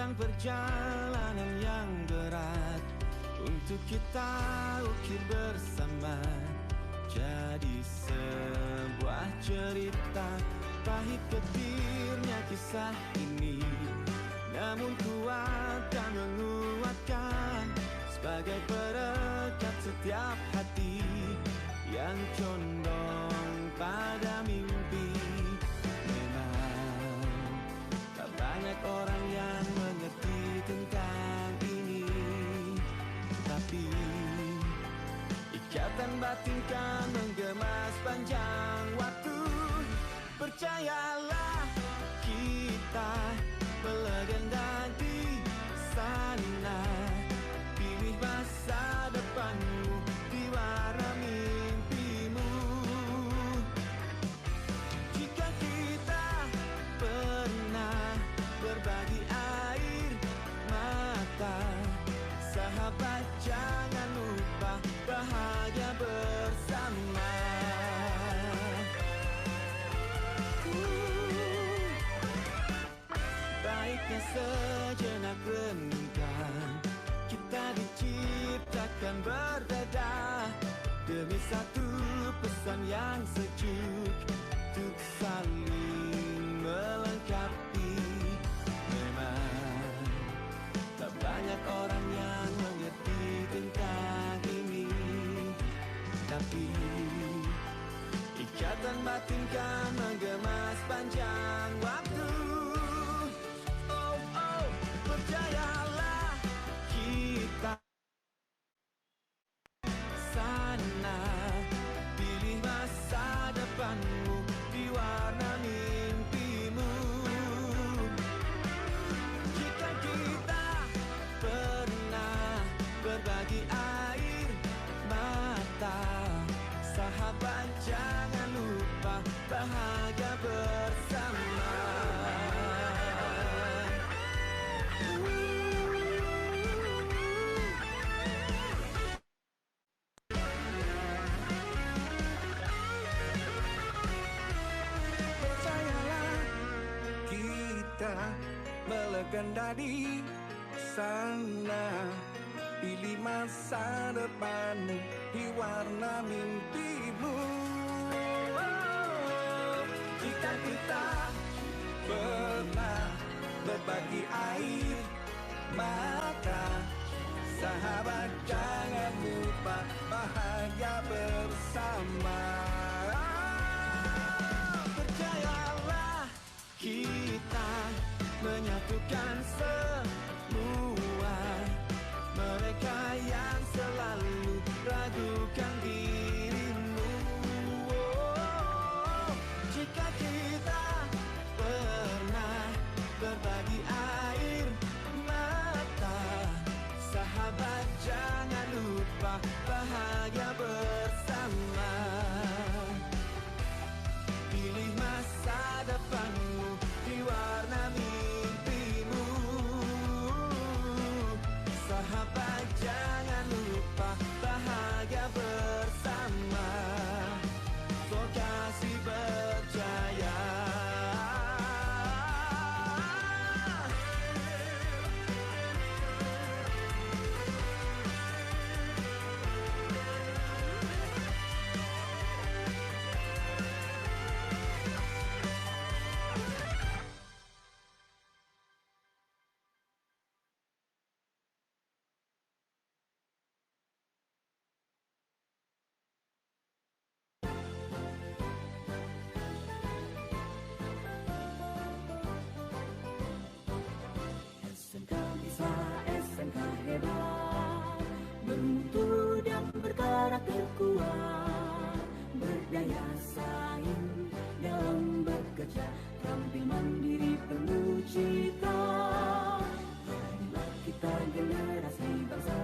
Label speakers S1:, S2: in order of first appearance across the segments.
S1: tentang perjalanan yang berat untuk kita ukir bersama. Jadi sebuah cerita, pahit getirnya kisah ini, namun kuat dan menguatkan sebagai perekat setiap hati yang condong pada mimpi. Memang tak banyak orang yang mengerti tentang ini, tapi ikatan batin kan menggema sepanjang waktu. Percayalah, kita melegenda di sana. Pilih masa depanmu di warna mimpimu. Jika kita pernah berbagi air mata, sahabat jangan lupa bahagia bersama. Baiknya sejenak renungkan, kita diciptakan berbeda demi satu pesan yang sejuk, untuk saling melengkapi. Memang tak banyak orang yang mengerti tentang ini, tapi ikatan batin kan menggema sepanjang waktu. Oh, oh, percayalah, kita sana. Pilih masa depanmu di warna mimpimu. Jika kita pernah berbagi air mata, sahabat jangan lupa bahagia bersama. Percayalah, kita melegenda di sana. Pilih masa depanmu di warna mimpimu. Jika kita pernah berbagi air mata, sahabat jangan lupa bahagia bersama. Percayalah, kita menyatukan semua mereka yang selalu ragukan dirimu. Jika kita pernah berbagi air mata, sahabat jangan lupa bahagia bersama. Pilih masa depanmu di warna mimpimu. Sahabat jangan lupa bahagia bersama. So kasih percaya.
S2: SMK bisa, SMK hebat, bermutu dan berkarakter kuat, berdaya saing dalam bekerja, tampil mandiri penuh cita. Jadilah kita generasi bangsa,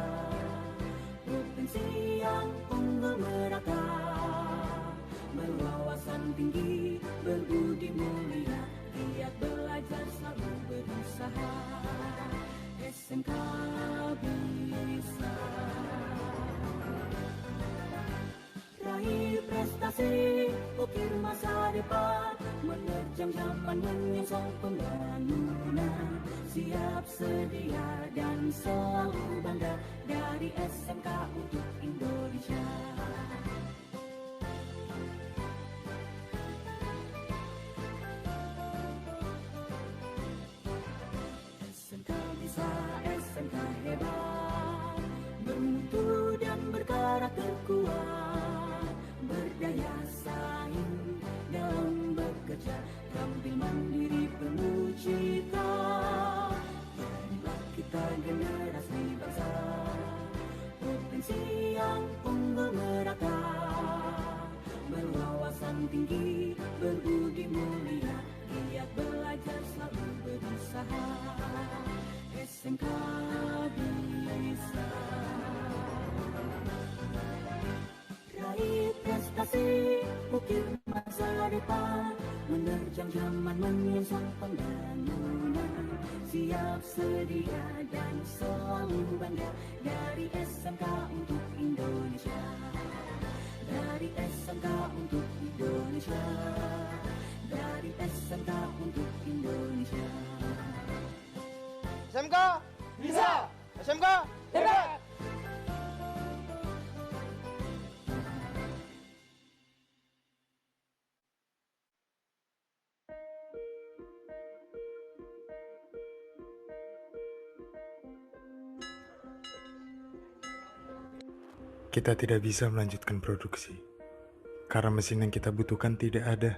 S2: potensi yang unggul merata, berwawasan tinggi, berbudi mulia, giat belajar selalu berusaha. SMK bisa raih prestasi, ukir masa depan, menerjang zaman menyongsong pembangunan. Siap sedia dan selalu bangga dari SMK untuk Indonesia. SMK bisa, SMK hebat, bermutu dan berkarakter kuat, berdaya saing dalam bekerja, tampil mandiri penuh cita. Jadilah kita generasi bangsa, potensi yang unggul merata, berwawasan tinggi, berbudi mulia, giat belajar selalu berusaha. SMK bisa raih prestasi, ukir masa depan, menerjang zaman menyongsong pembangunan. Siap sedia dan selalu bangga dari SMK untuk Indonesia. Dari SMK untuk Indonesia. Dari SMK untuk Indonesia.
S3: SMK bisa, SMK hebat.
S4: Kita tidak bisa melanjutkan produksi karena mesin yang kita butuhkan tidak ada.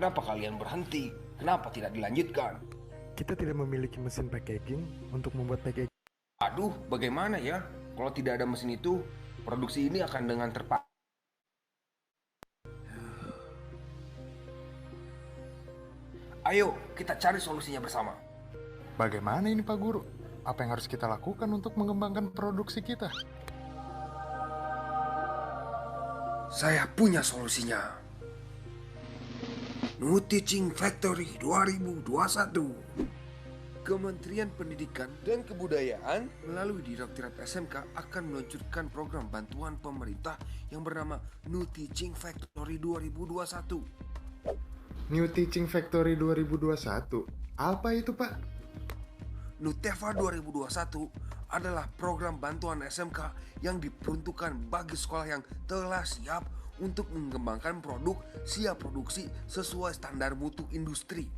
S5: Kenapa kalian berhenti? Kenapa tidak dilanjutkan?
S4: Kita tidak memiliki mesin packaging untuk membuat packaging.
S5: Aduh, bagaimana ya? Kalau tidak ada mesin itu, produksi ini akan dengan terpaksa. Ayo, kita cari solusinya bersama.
S4: Bagaimana ini Pak Guru? Apa yang harus kita lakukan untuk mengembangkan produksi kita?
S5: Saya punya solusinya. New Teaching Factory 2021. Kementerian Pendidikan dan Kebudayaan melalui Direktorat SMK akan meluncurkan program bantuan pemerintah yang bernama New Teaching Factory 2021.
S4: New Teaching Factory 2021? Apa itu Pak?
S5: Nuteva 2021 adalah program bantuan SMK yang diperuntukkan bagi sekolah yang telah siap untuk mengembangkan produk siap produksi sesuai standar mutu industri.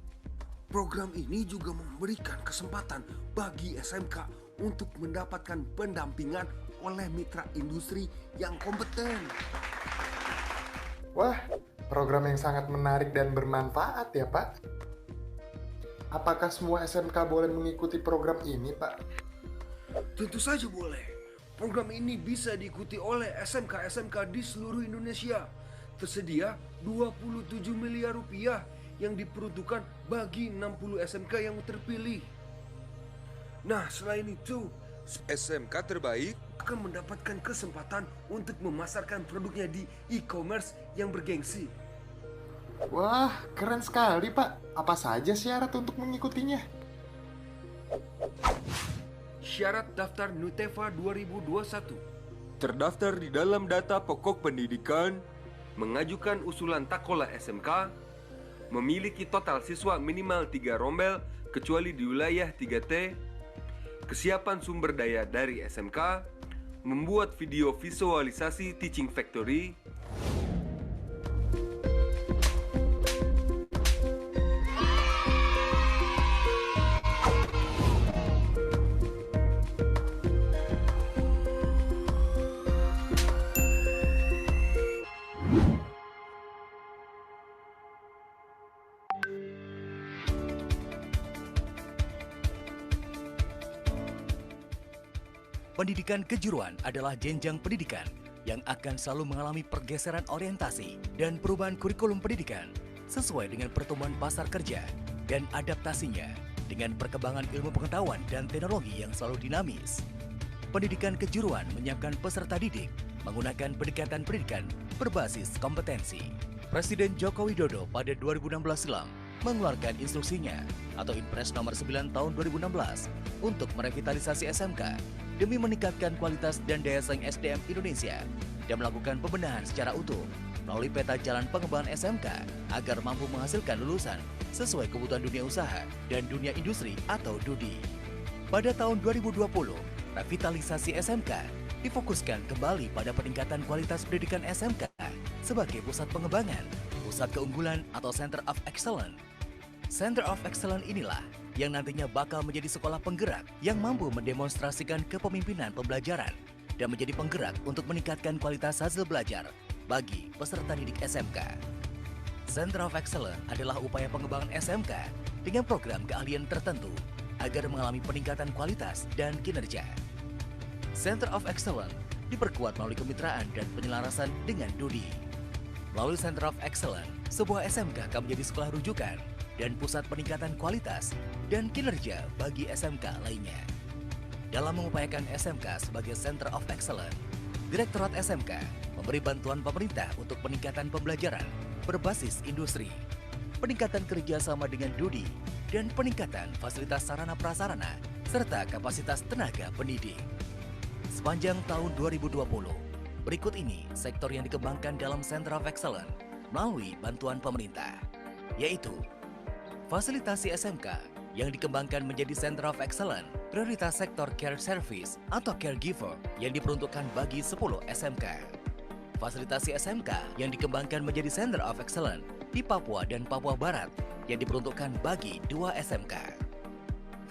S5: Program ini juga memberikan kesempatan bagi SMK untuk mendapatkan pendampingan oleh mitra industri yang kompeten.
S4: Wah, program yang sangat menarik dan bermanfaat ya Pak. Apakah semua SMK boleh mengikuti program ini Pak?
S5: Tentu saja boleh. Program ini bisa diikuti oleh SMK-SMK di seluruh Indonesia. Tersedia 27 miliar rupiah yang diperuntukkan bagi 60 SMK yang terpilih. Nah, selain itu, SMK terbaik akan mendapatkan kesempatan untuk memasarkan produknya di e-commerce yang bergengsi.
S4: Wah, keren sekali Pak. Apa saja syarat untuk mengikutinya?
S5: Syarat daftar Nuteva 2021: terdaftar di dalam data pokok pendidikan, mengajukan usulan takola SMK, memiliki total siswa minimal 3 rombel kecuali di wilayah 3T, kesiapan sumber daya dari SMK, membuat video visualisasi Teaching Factory,
S6: Pendidikan kejuruan adalah jenjang pendidikan yang akan selalu mengalami pergeseran orientasi dan perubahan kurikulum pendidikan sesuai dengan pertumbuhan pasar kerja dan adaptasinya dengan perkembangan ilmu pengetahuan dan teknologi yang selalu dinamis. Pendidikan kejuruan menyiapkan peserta didik menggunakan pendekatan pendidikan berbasis kompetensi. Presiden Joko Widodo pada 2016 silam mengeluarkan instruksinya atau Impres nomor 9 tahun 2016 untuk merevitalisasi SMK demi meningkatkan kualitas dan daya saing SDM Indonesia dan melakukan pembenahan secara utuh melalui peta jalan pengembangan SMK agar mampu menghasilkan lulusan sesuai kebutuhan dunia usaha dan dunia industri atau DUDI. Pada tahun 2020, revitalisasi SMK difokuskan kembali pada peningkatan kualitas pendidikan SMK sebagai pusat pengembangan, pusat keunggulan atau Center of Excellence. Center of Excellence inilah yang nantinya bakal menjadi sekolah penggerak yang mampu mendemonstrasikan kepemimpinan pembelajaran dan menjadi penggerak untuk meningkatkan kualitas hasil belajar bagi peserta didik SMK. Center of Excellence adalah upaya pengembangan SMK dengan program keahlian tertentu agar mengalami peningkatan kualitas dan kinerja. Center of Excellence diperkuat melalui kemitraan dan penyelarasan dengan DUDI. Melalui Center of Excellence, sebuah SMK akan menjadi sekolah rujukan dan pusat peningkatan kualitas dan kinerja bagi SMK lainnya. Dalam mengupayakan SMK sebagai Center of Excellence, Direktorat SMK memberi bantuan pemerintah untuk peningkatan pembelajaran berbasis industri, peningkatan kerjasama dengan DUDI, dan peningkatan fasilitas sarana prasarana serta kapasitas tenaga pendidik. Sepanjang tahun 2020, berikut ini sektor yang dikembangkan dalam Center of Excellence melalui bantuan pemerintah, yaitu fasilitasi SMK yang dikembangkan menjadi Center of Excellence, prioritas sektor care service atau caregiver yang diperuntukkan bagi 10 SMK. Fasilitasi SMK yang dikembangkan menjadi Center of Excellence di Papua dan Papua Barat yang diperuntukkan bagi 2 SMK.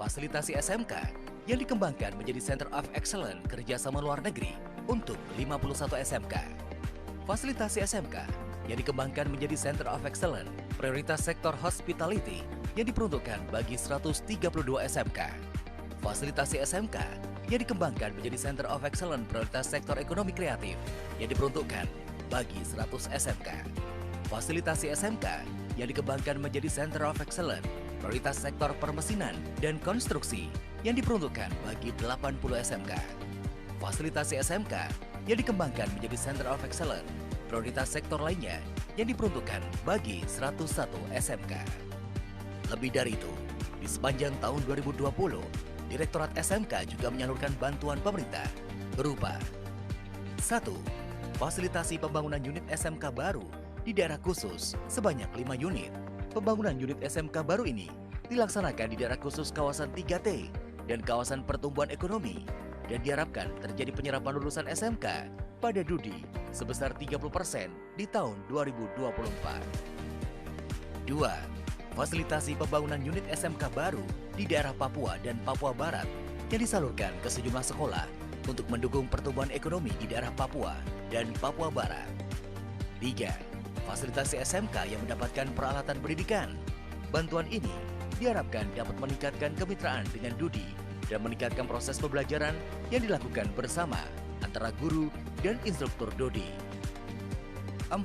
S6: Fasilitasi SMK yang dikembangkan menjadi Center of Excellence kerjasama luar negeri untuk 51 SMK. Fasilitasi SMK yang dikembangkan menjadi Center of Excellence prioritas sektor hospitality yang diperuntukkan bagi 132 SMK. Fasilitasi SMK yang dikembangkan menjadi Center of Excellence prioritas sektor ekonomi kreatif yang diperuntukkan bagi 100 SMK. Fasilitasi SMK yang dikembangkan menjadi Center of Excellence prioritas sektor permesinan dan konstruksi yang diperuntukkan bagi 80 SMK. Fasilitasi SMK yang dikembangkan menjadi Center of Excellence prioritas sektor lainnya yang diperuntukkan bagi 101 SMK. Lebih dari itu, di sepanjang tahun 2020, Direktorat SMK juga menyalurkan bantuan pemerintah berupa 1. Fasilitasi pembangunan unit SMK baru di daerah khusus sebanyak 5 unit. Pembangunan unit SMK baru ini dilaksanakan di daerah khusus kawasan 3T dan kawasan pertumbuhan ekonomi dan diharapkan terjadi penyerapan lulusan SMK pada DUDI sebesar 30% di tahun 2024. 2. Fasilitasi pembangunan unit SMK baru di daerah Papua dan Papua Barat yang disalurkan ke sejumlah sekolah untuk mendukung pertumbuhan ekonomi di daerah Papua dan Papua Barat. 3. Fasilitasi SMK yang mendapatkan peralatan pendidikan. Bantuan ini diharapkan dapat meningkatkan kemitraan dengan DUDI dan meningkatkan proses pembelajaran yang dilakukan bersama antara guru dan instruktur DUDI. 4.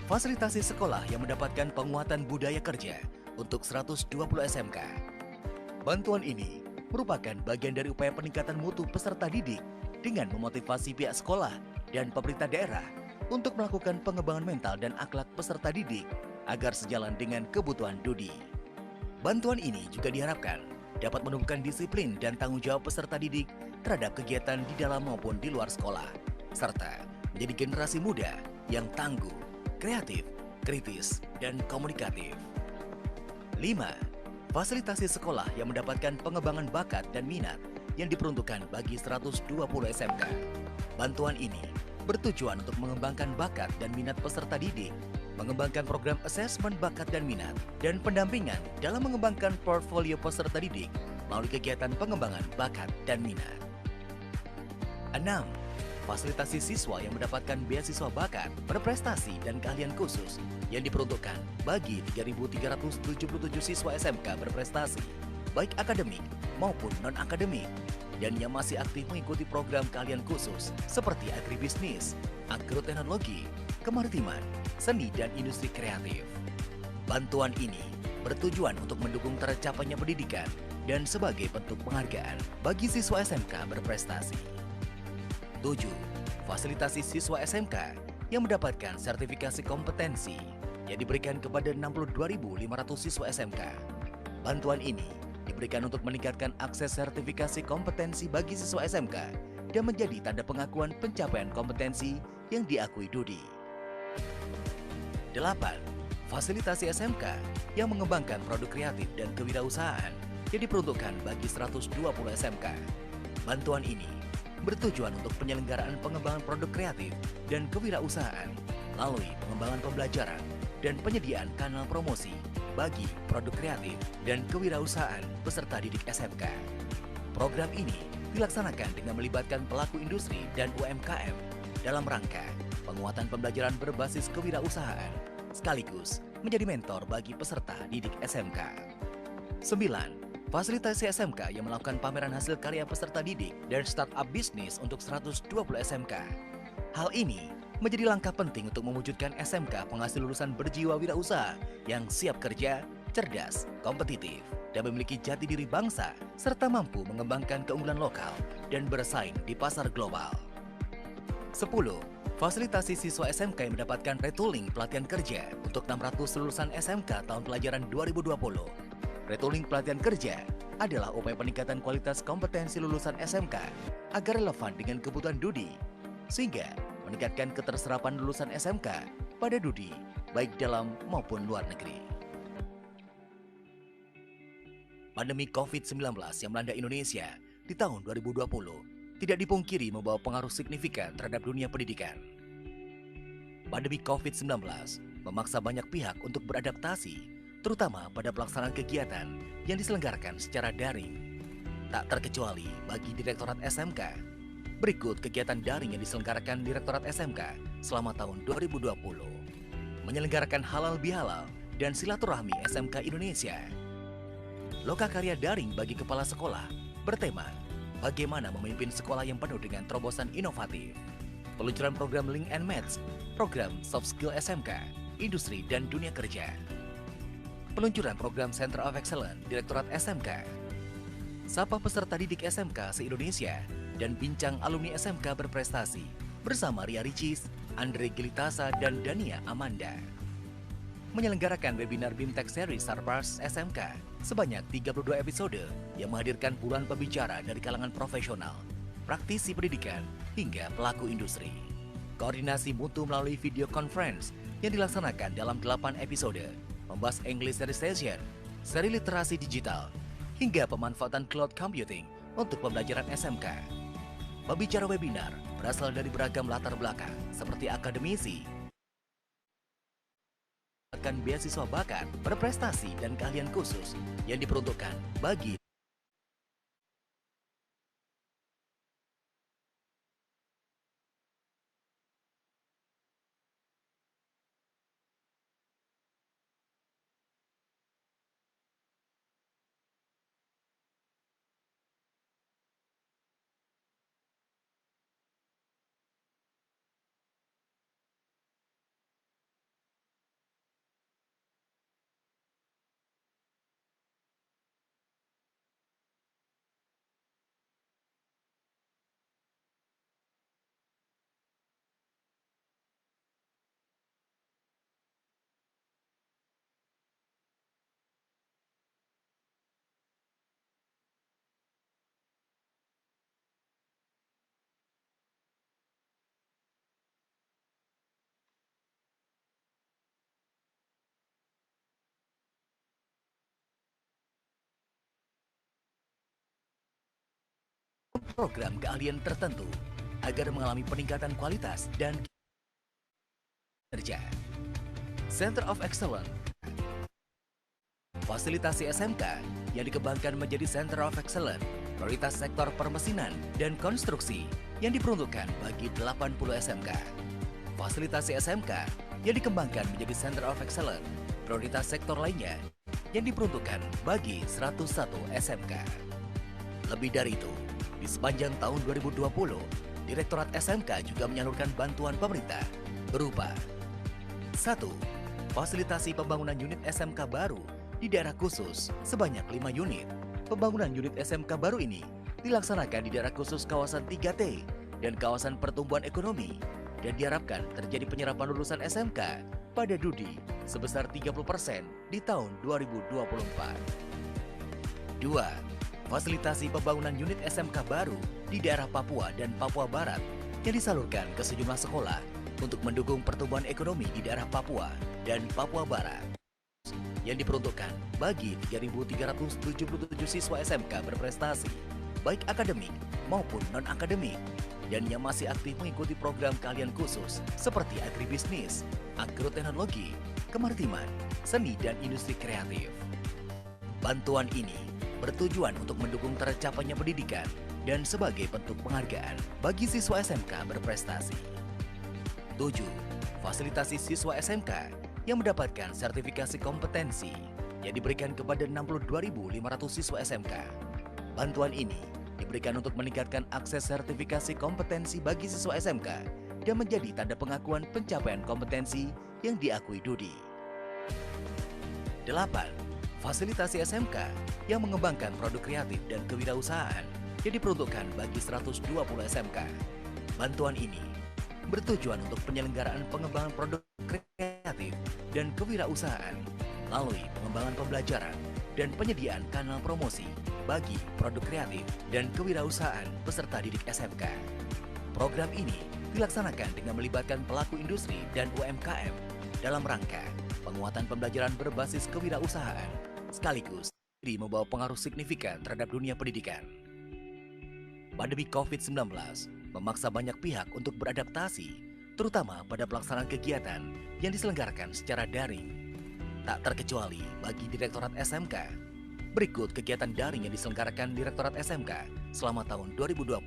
S6: Fasilitasi sekolah yang mendapatkan penguatan budaya kerja untuk 120 SMK. Bantuan ini merupakan bagian dari upaya peningkatan mutu peserta didik dengan memotivasi pihak sekolah dan pemerintah daerah untuk melakukan pengembangan mental dan akhlak peserta didik agar sejalan dengan kebutuhan DUDI. Bantuan ini juga diharapkan dapat menumbuhkan disiplin dan tanggung jawab peserta didik terhadap kegiatan di dalam maupun di luar sekolah, serta menjadi generasi muda yang tangguh, kreatif, kritis, dan komunikatif. 5. Fasilitasi sekolah yang mendapatkan pengembangan bakat dan minat yang diperuntukkan bagi 120 SMK. Bantuan ini bertujuan untuk mengembangkan bakat dan minat peserta didik, mengembangkan program asesmen bakat dan minat, dan pendampingan dalam mengembangkan portfolio peserta didik melalui kegiatan pengembangan bakat dan minat. 6. Fasilitasi siswa yang mendapatkan beasiswa bakat, berprestasi, dan keahlian khusus yang diperuntukkan bagi 3.377 siswa SMK berprestasi, baik akademik maupun non-akademik, dan yang masih aktif mengikuti program keahlian khusus seperti agribisnis, agroteknologi, kemaritiman, seni, dan industri kreatif. Bantuan ini bertujuan untuk mendukung tercapainya pendidikan dan sebagai bentuk penghargaan bagi siswa SMK berprestasi. 7. Fasilitasi siswa SMK yang mendapatkan sertifikasi kompetensi yang diberikan kepada 62.500 siswa SMK. Bantuan ini diberikan untuk meningkatkan akses sertifikasi kompetensi bagi siswa SMK dan menjadi tanda pengakuan pencapaian kompetensi yang diakui DUDI. 8. Fasilitasi SMK yang mengembangkan produk kreatif dan kewirausahaan yang diperuntukkan bagi 120 SMK. Bantuan ini bertujuan untuk penyelenggaraan pengembangan produk kreatif dan kewirausahaan melalui pengembangan pembelajaran dan penyediaan kanal promosi bagi produk kreatif dan kewirausahaan peserta didik SMK. Program ini dilaksanakan dengan melibatkan pelaku industri dan UMKM dalam rangka penguatan pembelajaran berbasis kewirausahaan sekaligus menjadi mentor bagi peserta didik SMK. 9. Fasilitasi SMK yang melakukan pameran hasil karya peserta didik dan startup bisnis untuk 120 SMK. Hal ini menjadi langkah penting untuk mewujudkan SMK penghasil lulusan berjiwa wirausaha yang siap kerja, cerdas, kompetitif, dan memiliki jati diri bangsa, serta mampu mengembangkan keunggulan lokal dan bersaing di pasar global. 10. Fasilitasi siswa SMK yang mendapatkan retooling pelatihan kerja untuk 600 lulusan SMK tahun pelajaran 2020. Retooling pelatihan kerja adalah upaya peningkatan kualitas kompetensi lulusan SMK agar relevan dengan kebutuhan DUDI, sehingga meningkatkan keterserapan lulusan SMK pada DUDI, baik dalam maupun luar negeri. Pandemi COVID-19 yang melanda Indonesia di tahun 2020 tidak dipungkiri membawa pengaruh signifikan terhadap dunia pendidikan. Pandemi COVID-19 memaksa banyak pihak untuk beradaptasi, terutama pada pelaksanaan kegiatan yang diselenggarakan secara daring. Tak terkecuali bagi Direktorat SMK. Berikut kegiatan daring yang diselenggarakan Direktorat SMK selama tahun 2020. Menyelenggarakan halal bihalal dan silaturahmi SMK Indonesia. Lokakarya daring bagi kepala sekolah bertema bagaimana memimpin sekolah yang penuh dengan terobosan inovatif. Peluncuran program Link and Match, program Soft Skill SMK, Industri dan Dunia Kerja. Peluncuran program Center of Excellence Direktorat SMK. Sapa peserta didik SMK se-Indonesia dan bincang alumni SMK berprestasi bersama Ria Ricis, Andre Gilitasa, dan Dania Amanda. Menyelenggarakan webinar BIMTech Series Sarpras SMK sebanyak 32 episode yang menghadirkan puluhan pembicara dari kalangan profesional, praktisi pendidikan, hingga pelaku industri. Koordinasi mutu melalui video conference yang dilaksanakan dalam 8 episode, membahas English Session, seri literasi digital, hingga pemanfaatan cloud computing untuk pembelajaran SMK. Pembicara webinar berasal dari beragam latar belakang seperti akademisi, akan beasiswa bakat, berprestasi, dan keahlian khusus yang diperuntukkan bagi program keahlian tertentu agar mengalami peningkatan kualitas dan kerja. Center of Excellence. Fasilitasi SMK yang dikembangkan menjadi Center of Excellence, prioritas sektor permesinan dan konstruksi yang diperuntukkan bagi 80 SMK. Fasilitasi SMK yang dikembangkan menjadi Center of Excellence, prioritas sektor lainnya yang diperuntukkan bagi 101 SMK. Lebih dari itu, di sepanjang tahun 2020, Direktorat SMK juga menyalurkan bantuan pemerintah berupa 1. Fasilitasi pembangunan unit SMK baru di daerah khusus sebanyak 5 unit. Pembangunan unit SMK baru ini dilaksanakan di daerah khusus kawasan 3T dan kawasan pertumbuhan ekonomi dan diharapkan terjadi penyerapan lulusan SMK pada DUDI sebesar 30% di tahun 2024. 2. Kedua, fasilitasi pembangunan unit SMK baru di daerah Papua dan Papua Barat yang disalurkan ke sejumlah sekolah untuk mendukung pertumbuhan ekonomi di daerah Papua dan Papua Barat yang diperuntukkan bagi 3.377 siswa SMK berprestasi, baik akademik maupun non-akademik, dan yang masih aktif mengikuti program keahlian khusus seperti agribisnis, agroteknologi, kemaritiman, seni, dan industri kreatif. Bantuan ini bertujuan untuk mendukung tercapainya pendidikan dan sebagai bentuk penghargaan bagi siswa SMK berprestasi. 7. Fasilitasi siswa SMK yang mendapatkan sertifikasi kompetensi yang diberikan kepada 62.500 siswa SMK. Bantuan ini diberikan untuk meningkatkan akses sertifikasi kompetensi bagi siswa SMK dan menjadi tanda pengakuan pencapaian kompetensi yang diakui Dudi. 8. Fasilitasi SMK yang mengembangkan produk kreatif dan kewirausahaan yang diperuntukkan bagi 120 SMK. Bantuan ini bertujuan untuk penyelenggaraan pengembangan produk kreatif dan kewirausahaan melalui pengembangan pembelajaran dan penyediaan kanal promosi bagi produk kreatif dan kewirausahaan peserta didik SMK. Program ini dilaksanakan dengan melibatkan pelaku industri dan UMKM dalam rangka penguatan pembelajaran berbasis kewirausahaan sekaligus membawa pengaruh signifikan terhadap dunia pendidikan. Pandemi COVID-19 memaksa banyak pihak untuk beradaptasi, terutama pada pelaksanaan kegiatan yang diselenggarakan secara daring. Tak terkecuali bagi Direktorat SMK. Berikut kegiatan daring yang diselenggarakan Direktorat SMK selama tahun 2020.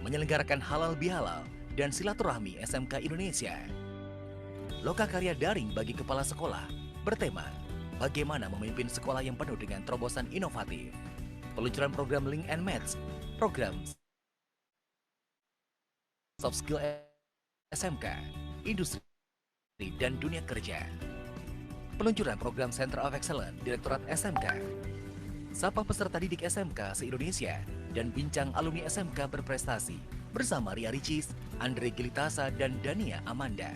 S6: Menyelenggarakan halal bihalal dan silaturahmi SMK Indonesia. Lokakarya daring bagi kepala sekolah bertema bagaimana memimpin sekolah yang penuh dengan terobosan inovatif. Peluncuran program Link and Match, program soft skill SMK, industri dan dunia kerja. Peluncuran program Center of Excellence Direktorat SMK. Sapa peserta didik SMK se-Indonesia dan bincang alumni SMK berprestasi bersama Ria Ricis, Andre Gilitasa, dan Dania Amanda.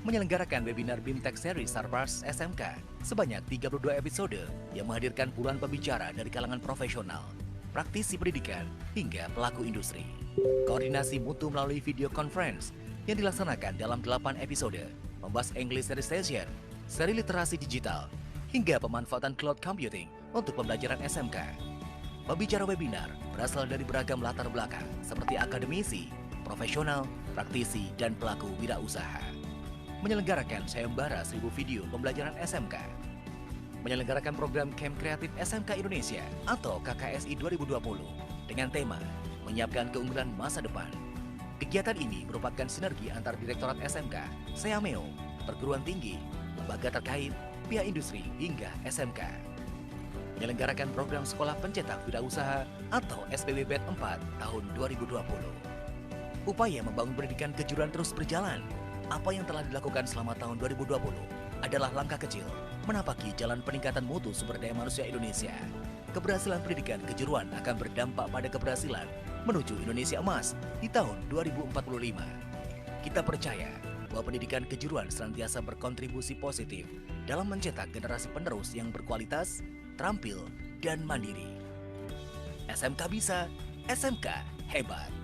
S6: Menyelenggarakan webinar BIMTech Series Starbucks SMK sebanyak 32 episode yang menghadirkan puluhan pembicara dari kalangan profesional, praktisi pendidikan, hingga pelaku industri. Koordinasi mutu melalui video conference yang dilaksanakan dalam 8 episode, membahas English Recitation, seri literasi digital, hingga pemanfaatan cloud computing untuk pembelajaran SMK. Pembicara webinar berasal dari beragam latar belakang seperti akademisi, profesional, praktisi, dan pelaku wirausaha. Menyelenggarakan sayembara 1000 video pembelajaran SMK. Menyelenggarakan program Camp Kreatif SMK Indonesia atau KKSI 2020 dengan tema menyiapkan keunggulan masa depan. Kegiatan ini merupakan sinergi antar Direktorat SMK, Seameo, perguruan tinggi, lembaga terkait, pihak industri, hingga SMK. Menyelenggarakan program Sekolah Pencetak Wirausaha atau SPWBED 4 tahun 2020. Upaya membangun pendidikan kejuruan terus berjalan. Apa yang telah dilakukan selama tahun 2020 adalah langkah kecil menapaki jalan peningkatan mutu sumber daya manusia Indonesia. Keberhasilan pendidikan kejuruan akan berdampak pada keberhasilan menuju Indonesia Emas di tahun 2045. Kita percaya bahwa pendidikan kejuruan senantiasa berkontribusi positif dalam mencetak generasi penerus yang berkualitas, terampil, dan mandiri. SMK bisa, SMK hebat.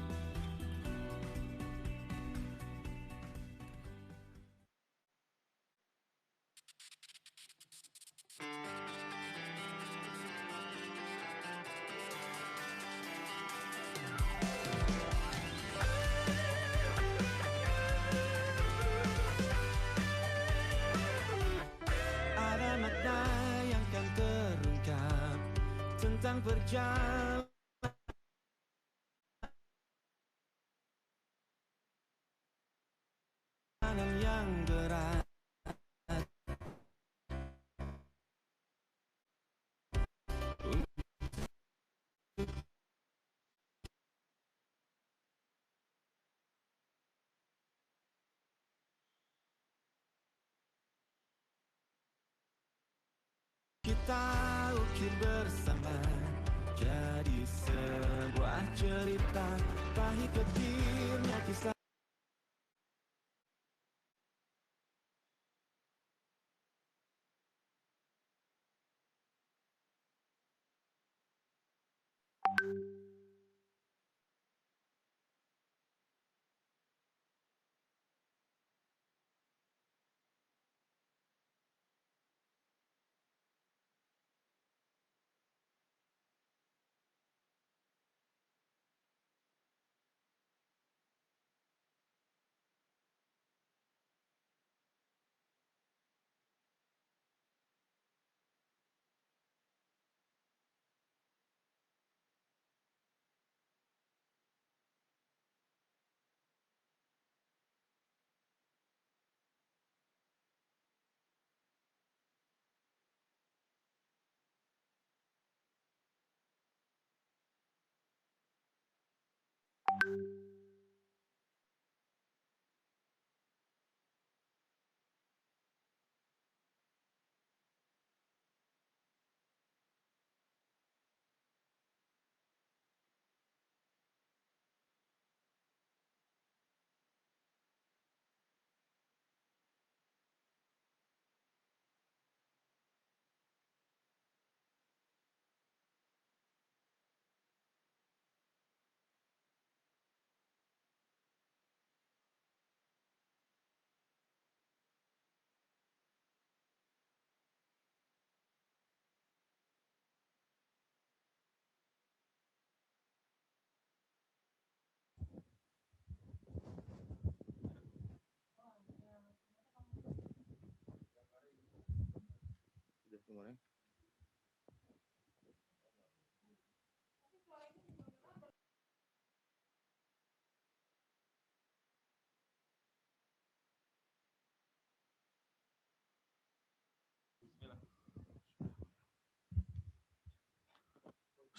S1: Ada makna yang kan terungkap tentang perjalanan yang berat. Kita ukir bersama jadi sebuah cerita pahit pedihnya kisah.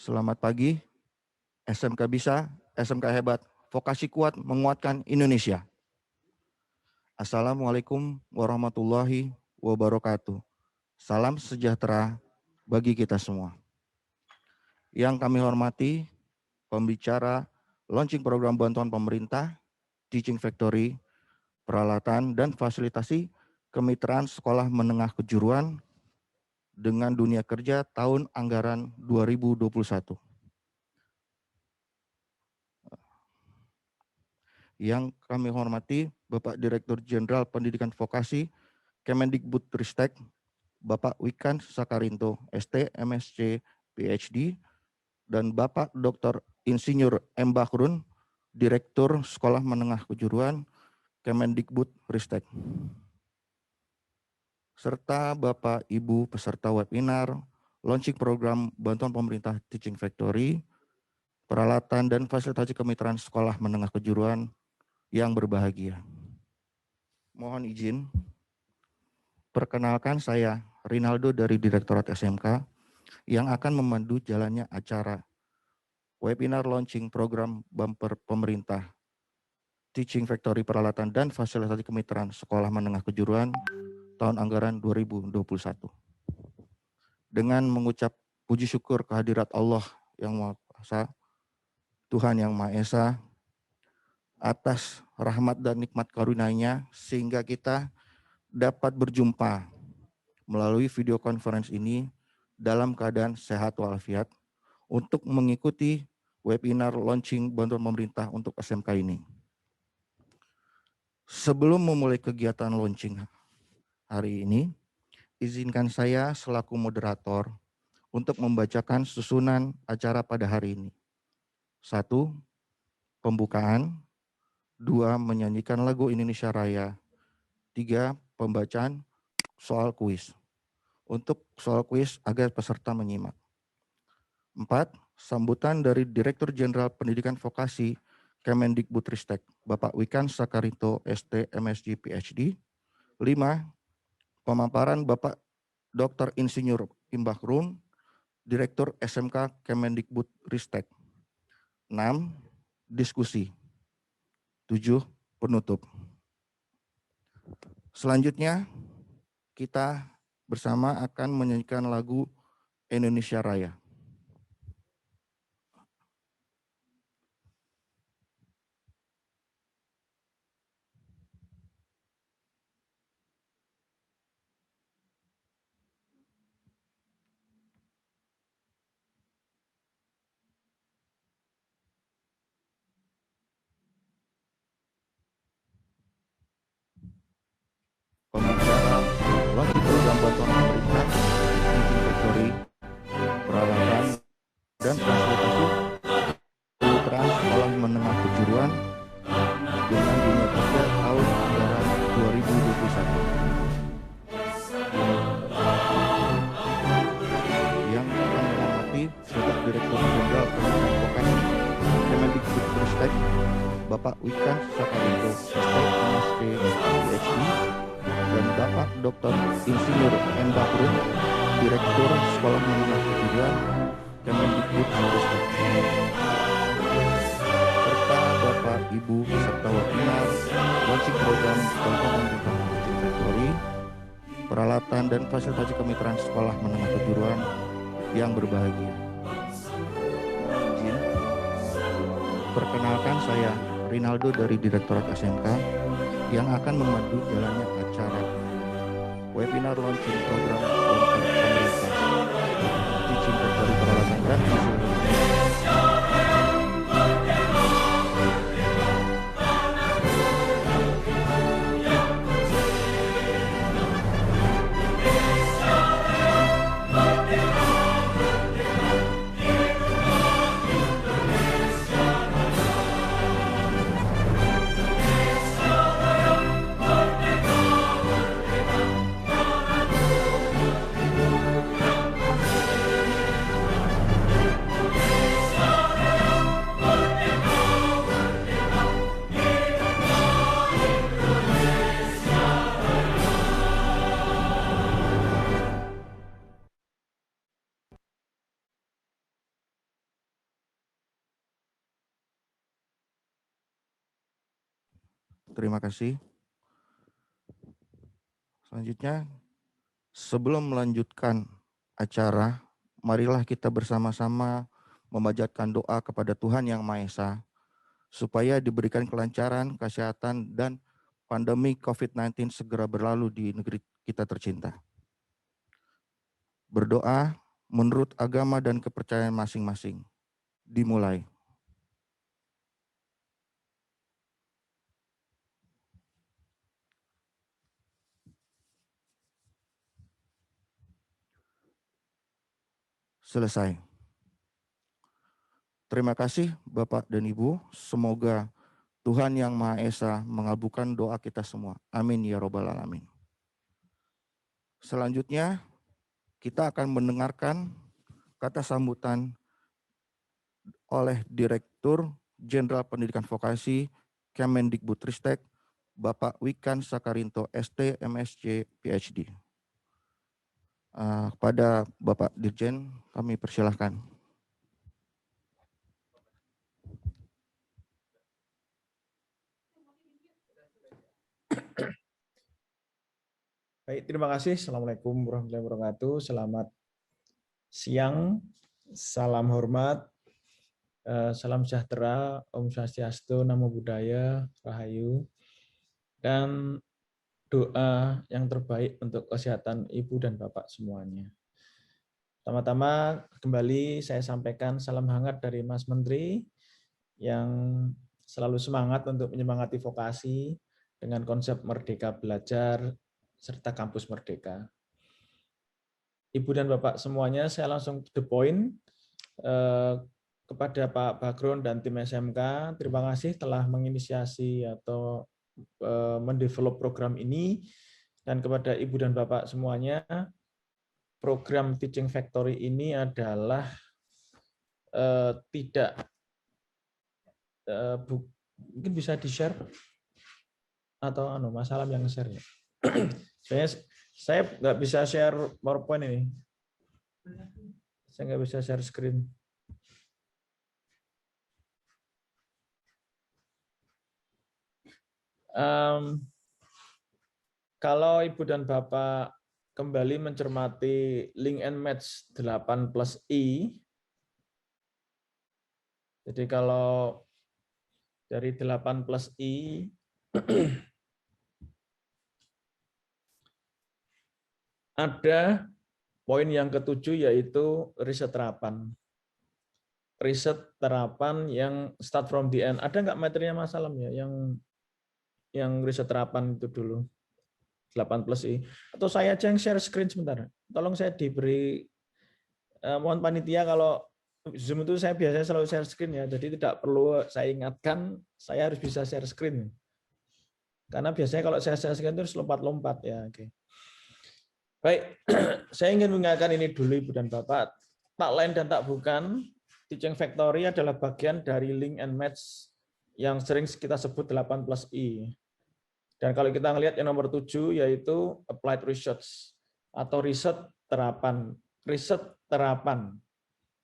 S7: Selamat pagi, SMK bisa, SMK hebat, vokasi kuat menguatkan Indonesia. Assalamualaikum warahmatullahi wabarakatuh. Salam sejahtera bagi kita semua. Yang kami hormati, pembicara launching program bantuan pemerintah, Teaching Factory, peralatan dan fasilitasi kemitraan sekolah menengah kejuruan dengan dunia kerja tahun anggaran 2021. Yang kami hormati Bapak Direktur Jenderal Pendidikan Vokasi Kemendikbudristek, Bapak Wikan Sakarinto, ST, MSc, PhD, dan Bapak Dr. Insinyur M. Bahrun, Direktur Sekolah Menengah Kejuruan Kemendikbudristek, serta Bapak Ibu peserta webinar launching program bantuan pemerintah Teaching Factory, peralatan dan fasilitasi kemitraan sekolah menengah kejuruan yang berbahagia. Mohon izin, perkenalkan saya Rinaldo dari Direktorat SMK yang akan memandu jalannya acara webinar launching program bumper pemerintah Teaching Factory peralatan dan fasilitasi kemitraan sekolah menengah kejuruan tahun anggaran 2021. Dengan mengucap puji syukur kehadirat Allah yang Maha Kuasa, Tuhan yang Maha Esa, atas rahmat dan nikmat karunia-Nya sehingga kita dapat berjumpa melalui video conference ini dalam keadaan sehat walafiat untuk mengikuti webinar launching bantuan pemerintah untuk SMK ini. Sebelum memulai kegiatan launching hari ini, izinkan saya selaku moderator untuk membacakan susunan acara pada hari ini. 1. Pembukaan. 2. Menyanyikan lagu Indonesia Raya. 3. Pembacaan soal kuis. Untuk soal kuis agar peserta menyimak. 4. Sambutan dari Direktur Jenderal Pendidikan Vokasi Kemendikbudristek, Bapak Wikan Sakarinto, ST, MSc, PhD. 5. Pemaparan Bapak Dr. Insinyur M. Bahrun, Direktur SMK Kemendikbudristek. 6. Diskusi. 7. Penutup. Selanjutnya, kita bersama akan menyanyikan lagu Indonesia Raya. Pembicara launching program bantuan pemerintah Teaching Factory, peralatan dan fasilitasi kemitraan sekolah menengah kejuruan dengan dunia kerja tahun anggaran 2021. Yang akan menghormati Bapak Direktur Jenderal Pendidikan Vokasi Kemendikbudristek, Bapak Wikan Sakarinto, ST, MSc, PhD, dan Bapak Dr. Insinyur M. Bahrun, Direktur Sekolah Menengah Kejuruan Kemendikbudristek, serta Ibu serta webinar launching program Welcome and Welcome Teaching Factory, peralatan dan fasilitasi kemitraan sekolah menengah kejuruan yang berbahagia. Izin, perkenalkan saya Rinaldo dari Direktorat SMK yang akan memandu jalannya acara webinar launching program pemerintah Teaching Factory peralatan dan fasilitasi. Terima kasih. Selanjutnya, sebelum melanjutkan acara, marilah kita bersama-sama memanjatkan doa kepada Tuhan Yang Maha Esa, supaya diberikan kelancaran, kesehatan, dan pandemi COVID-19 segera berlalu di negeri kita tercinta. Berdoa menurut agama dan kepercayaan masing-masing. Dimulai. Selesai. Terima kasih Bapak dan Ibu. Semoga Tuhan Yang Maha Esa mengabulkan doa kita semua. Amin ya robbal alamin. Selanjutnya kita akan mendengarkan kata sambutan oleh Direktur Jenderal Pendidikan Vokasi Kemendikbudristek Bapak Wikan Sakarinto ST MSc PhD. Kepada Bapak Dirjen kami persilahkan.
S8: Baik, terima kasih. Assalamualaikum warahmatullahi wabarakatuh. Selamat siang, salam hormat, salam sejahtera, Om Swastiastu, Namo Buddhaya, Rahayu, dan doa yang terbaik untuk kesehatan Ibu dan Bapak semuanya. Pertama-tama kembali saya sampaikan salam hangat dari Mas Menteri yang selalu semangat untuk menyemangati vokasi dengan konsep Merdeka Belajar serta Kampus Merdeka. Ibu dan Bapak semuanya, saya langsung to the point. Kepada Pak Bagron dan tim SMK, terima kasih telah menginisiasi atau mendevelop program ini, dan kepada Ibu dan Bapak semuanya, program Teaching Factory ini adalah mungkin bisa di-share atau Mas Salam yang share ya. Saya nggak bisa share PowerPoint ini. Saya nggak bisa share screen. Kalau Ibu dan Bapak kembali mencermati link and match 8+I, jadi kalau dari 8+I, ada poin yang ketujuh yaitu riset terapan. Riset terapan yang start from the end. Ada nggak materinya Mas Salam ya yang riset terapan itu dulu 8+I, atau saya aja yang share screen sebentar. Tolong saya diberi mohon panitia, kalau Zoom itu saya biasanya selalu share screen ya, jadi tidak perlu saya ingatkan, saya harus bisa share screen. Karena biasanya kalau saya share screen itu harus lompat-lompat ya. Oke. Baik, saya ingin mengingatkan ini dulu Ibu dan Bapak. Tak lain dan tak bukan, Teaching Factory adalah bagian dari link and match yang sering kita sebut 8+I. Dan kalau kita melihat yang nomor 7 yaitu applied research atau riset terapan. Riset terapan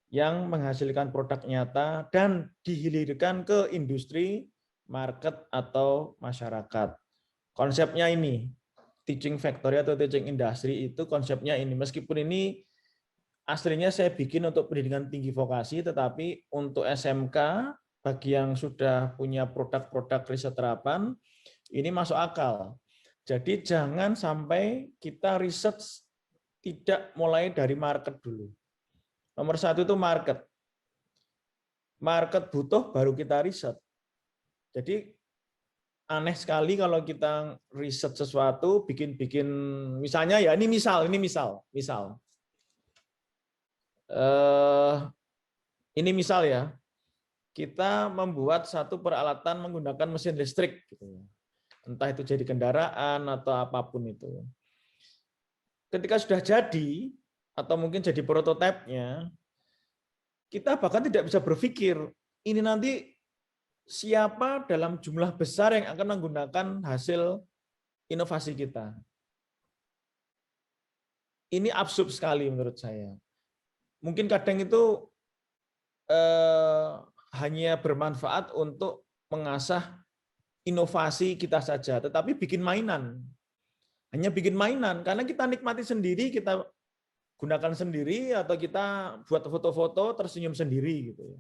S8: yang menghasilkan produk nyata dan dihilirkan ke industri market atau masyarakat. Konsepnya ini, teaching factory atau teaching industry itu konsepnya ini. Meskipun ini aslinya saya bikin untuk pendidikan tinggi vokasi, tetapi untuk SMK, bagi yang sudah punya produk-produk riset terapan, ini masuk akal. Jadi jangan sampai kita riset tidak mulai dari market dulu. Nomor satu itu market. Market butuh baru kita riset. Jadi aneh sekali kalau kita riset sesuatu, bikin misalnya ya ini misal. Ini misal ya, kita membuat satu peralatan menggunakan mesin listrik, gitu. Entah itu jadi kendaraan atau apapun itu. Ketika sudah jadi, atau mungkin jadi prototipenya, kita bahkan tidak bisa berpikir, ini nanti siapa dalam jumlah besar yang akan menggunakan hasil inovasi kita. Ini absurd sekali menurut saya. Mungkin kadang itu hanya bermanfaat untuk mengasah inovasi kita saja, tetapi bikin mainan. Hanya bikin mainan, karena kita nikmati sendiri, kita gunakan sendiri, atau kita buat foto-foto, tersenyum sendiri. Gitu.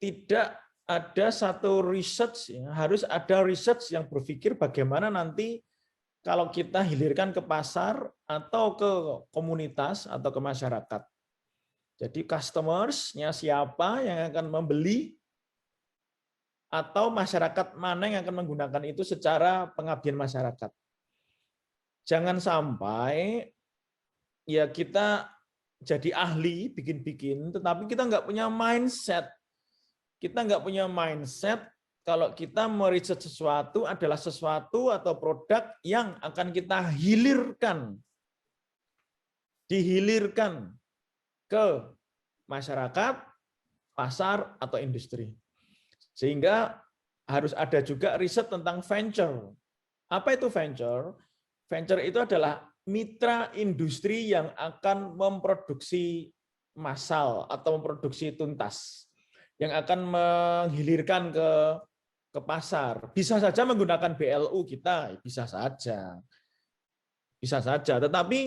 S8: Tidak ada satu research, ya, harus ada research yang berpikir bagaimana nanti kalau kita hilirkan ke pasar, atau ke komunitas, atau ke masyarakat. Jadi customers-nya siapa yang akan membeli, atau masyarakat mana yang akan menggunakan itu secara pengabdian masyarakat. Jangan sampai ya kita jadi ahli bikin-bikin, tetapi kita nggak punya mindset. Kita nggak punya mindset kalau kita meriset sesuatu adalah sesuatu atau produk yang akan kita hilirkan, dihilirkan ke masyarakat, pasar, atau industri. Sehingga harus ada juga riset tentang venture. Apa itu venture? Venture itu adalah mitra industri yang akan memproduksi massal atau memproduksi tuntas, yang akan menghilirkan ke pasar. Bisa saja menggunakan BLU kita, bisa saja. Tetapi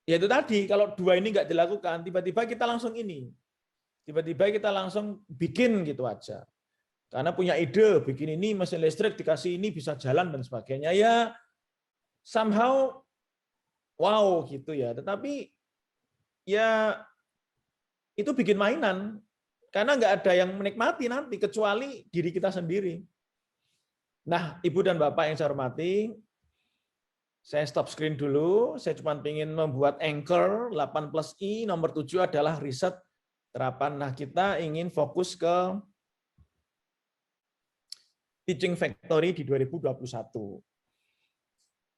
S8: ya itu tadi, kalau dua ini nggak dilakukan, tiba-tiba kita langsung bikin gitu aja. Karena punya ide, bikin ini mesin listrik, dikasih ini bisa jalan dan sebagainya. Ya somehow wow gitu ya. Tetapi ya itu bikin mainan. Karena nggak ada yang menikmati nanti, kecuali diri kita sendiri. Nah, Ibu dan Bapak yang saya hormati, saya stop screen dulu. Saya cuma ingin membuat anchor 8+I, nomor 7 adalah riset terapan. Nah, kita ingin fokus ke Teaching Factory di 2021.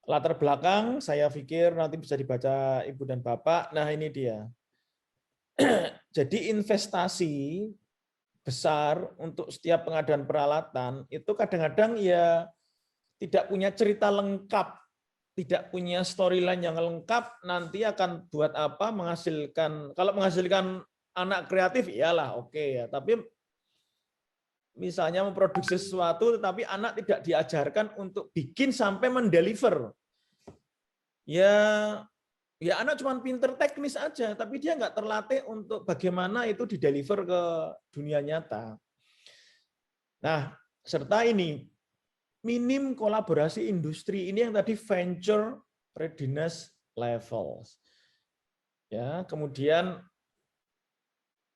S8: Latar belakang, saya pikir nanti bisa dibaca Ibu dan Bapak. Nah, ini dia. Jadi investasi besar untuk setiap pengadaan peralatan, itu kadang-kadang ya tidak punya cerita lengkap, tidak punya storyline yang lengkap, nanti akan buat apa, menghasilkan, kalau menghasilkan anak kreatif, iyalah oke ya, tapi misalnya memproduksi sesuatu, tetapi anak tidak diajarkan untuk bikin sampai mendeliver. Ya anak cuma pinter teknis aja, tapi dia nggak terlatih untuk bagaimana itu dideliver ke dunia nyata. Nah, serta ini, minim kolaborasi industri, ini yang tadi venture readiness levels. Ya, kemudian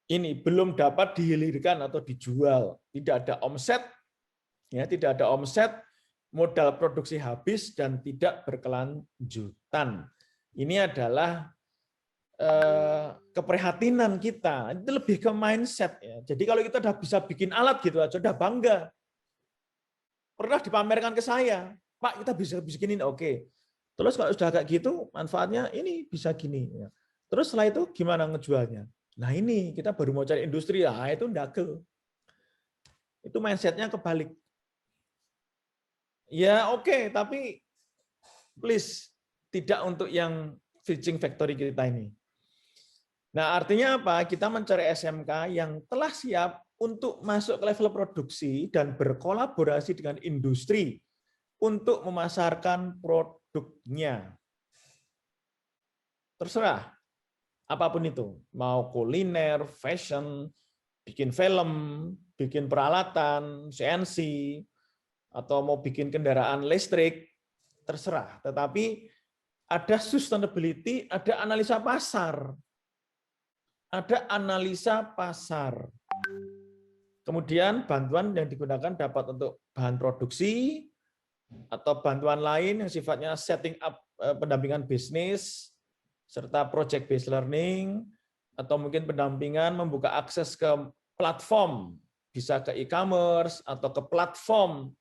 S8: ini belum dapat dihilirkan atau dijual, tidak ada omset, ya tidak ada omset, modal produksi habis dan tidak berkelanjutan. Ini adalah keprihatinan kita, itu lebih ke mindset ya. Jadi kalau kita udah bisa bikin alat gitu aja, udah bangga. Pernah dipamerkan ke saya, Pak kita bisa bikin ini, oke. Terus kalau sudah kayak gitu, manfaatnya ini bisa gini. Terus setelah itu gimana ngejualnya? Nah ini kita baru mau cari industri, itu ndake. Itu mindsetnya kebalik. Ya oke, tapi please tidak untuk yang teaching factory kita ini. Nah, artinya apa? Kita mencari SMK yang telah siap untuk masuk ke level produksi dan berkolaborasi dengan industri untuk memasarkan produknya. Terserah, apapun itu. Mau kuliner, fashion, bikin film, bikin peralatan, CNC, atau mau bikin kendaraan listrik, terserah. Tetapi ada sustainability, ada analisa pasar. Ada analisa pasar. Kemudian bantuan yang digunakan dapat untuk bahan produksi atau bantuan lain yang sifatnya setting up pendampingan bisnis serta project based learning atau mungkin pendampingan membuka akses ke platform, bisa ke e-commerce atau ke platform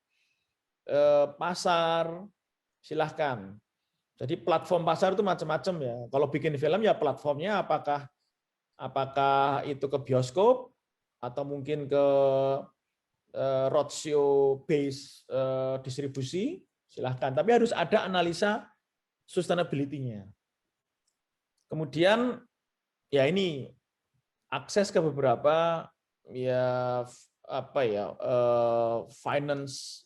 S8: pasar, silahkan. Jadi platform pasar itu macam-macam ya. Kalau bikin film ya platformnya apakah itu ke bioskop atau mungkin ke roadshow base distribusi, silahkan. Tapi harus ada analisa sustainability-nya. Kemudian ya ini akses ke beberapa finance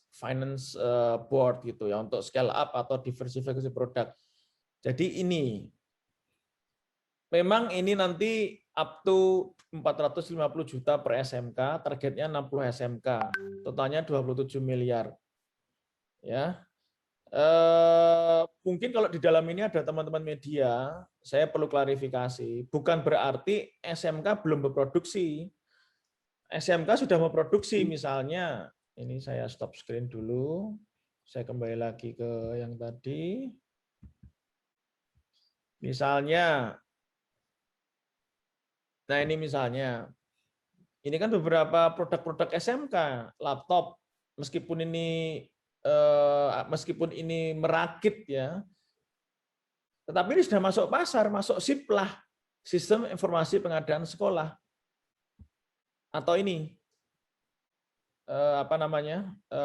S8: board gitu ya untuk scale up atau diversifikasi produk. Jadi ini memang ini nanti up to 450 juta per SMK, targetnya 60 SMK, totalnya 27 miliar. Ya, mungkin kalau di dalam ini ada teman-teman media, saya perlu klarifikasi. Bukan berarti SMK belum berproduksi. SMK sudah memproduksi, misalnya, ini saya stop screen dulu, saya kembali lagi ke yang tadi. Misalnya, nah ini misalnya, ini kan beberapa produk-produk SMK, laptop, meskipun ini merakit ya, tetapi ini sudah masuk pasar, masuk SIPLAH, Sistem Informasi Pengadaan Sekolah, atau ini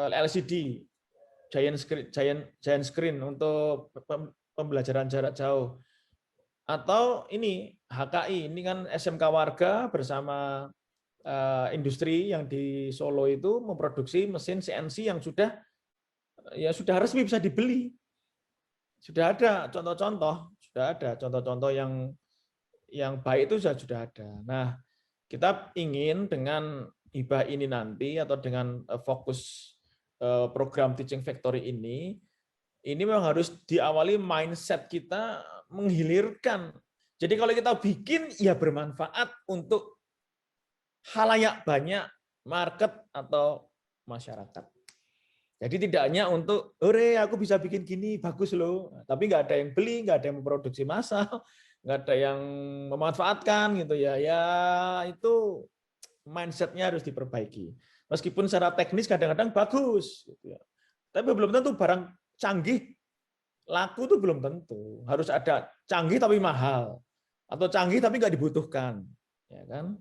S8: LCD, giant screen untuk pembelajaran jarak jauh. Atau ini HKI, ini kan SMK warga bersama industri yang di Solo itu memproduksi mesin CNC yang sudah resmi bisa dibeli. Sudah ada contoh-contoh yang baik itu sudah ada. Nah, kita ingin dengan hibah ini nanti atau dengan fokus program Teaching Factory ini memang harus diawali mindset kita menghilirkan. Jadi kalau kita bikin, ya bermanfaat untuk khalayak banyak, market atau masyarakat. Jadi tidak hanya untuk, hore aku bisa bikin gini, bagus loh. Tapi nggak ada yang beli, nggak ada yang memproduksi massal, nggak ada yang memanfaatkan gitu ya. Ya itu mindsetnya harus diperbaiki. Meskipun secara teknis kadang-kadang bagus, gitu ya. Tapi belum tentu barang canggih laku itu belum tentu. Harus ada canggih tapi mahal, atau canggih tapi nggak dibutuhkan, ya kan?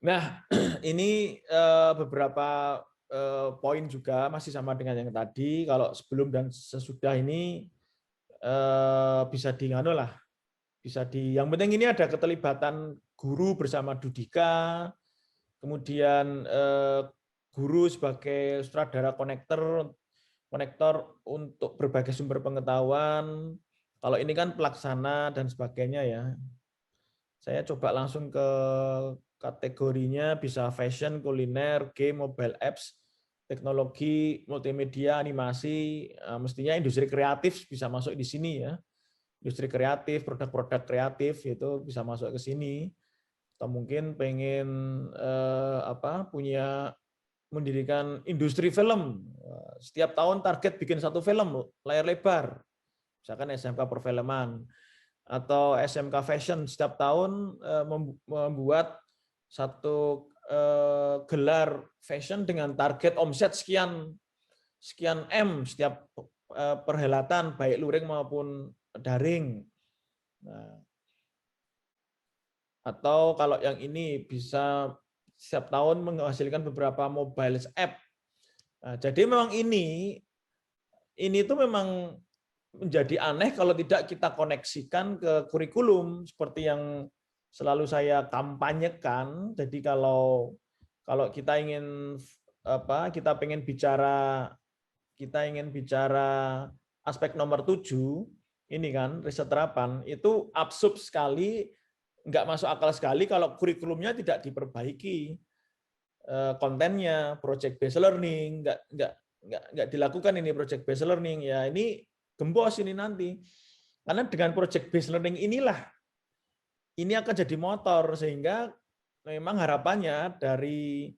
S8: Nah, ini beberapa poin juga masih sama dengan yang tadi. Kalau sebelum dan sesudah ini bisa yang penting ini ada keterlibatan guru bersama Dudika, kemudian guru sebagai sutradara konektor untuk berbagai sumber pengetahuan. Kalau ini kan pelaksana dan sebagainya ya. Saya coba langsung ke kategorinya, bisa fashion, kuliner, game, mobile apps, teknologi, multimedia, animasi. Mestinya industri kreatif bisa masuk di sini ya. Industri kreatif, produk-produk kreatif itu bisa masuk ke sini. Atau mungkin pengen mendirikan industri film. Setiap tahun target bikin satu film layar lebar. Misalkan SMK Perfilman atau SMK Fashion setiap tahun membuat satu gelar fashion dengan target omset sekian M setiap perhelatan baik luring maupun daring. Nah, atau kalau yang ini bisa setiap tahun menghasilkan beberapa mobile app. Nah, jadi memang ini tuh memang menjadi aneh kalau tidak kita koneksikan ke kurikulum seperti yang selalu saya kampanyekan. Jadi kalau kita ingin kita ingin bicara aspek nomor 7 ini kan riset terapan, itu absurd sekali, nggak masuk akal sekali kalau kurikulumnya tidak diperbaiki, kontennya project based learning nggak dilakukan ini project based learning ya, ini gembos ini nanti. Karena dengan project based learning inilah ini akan jadi motor, sehingga memang harapannya dari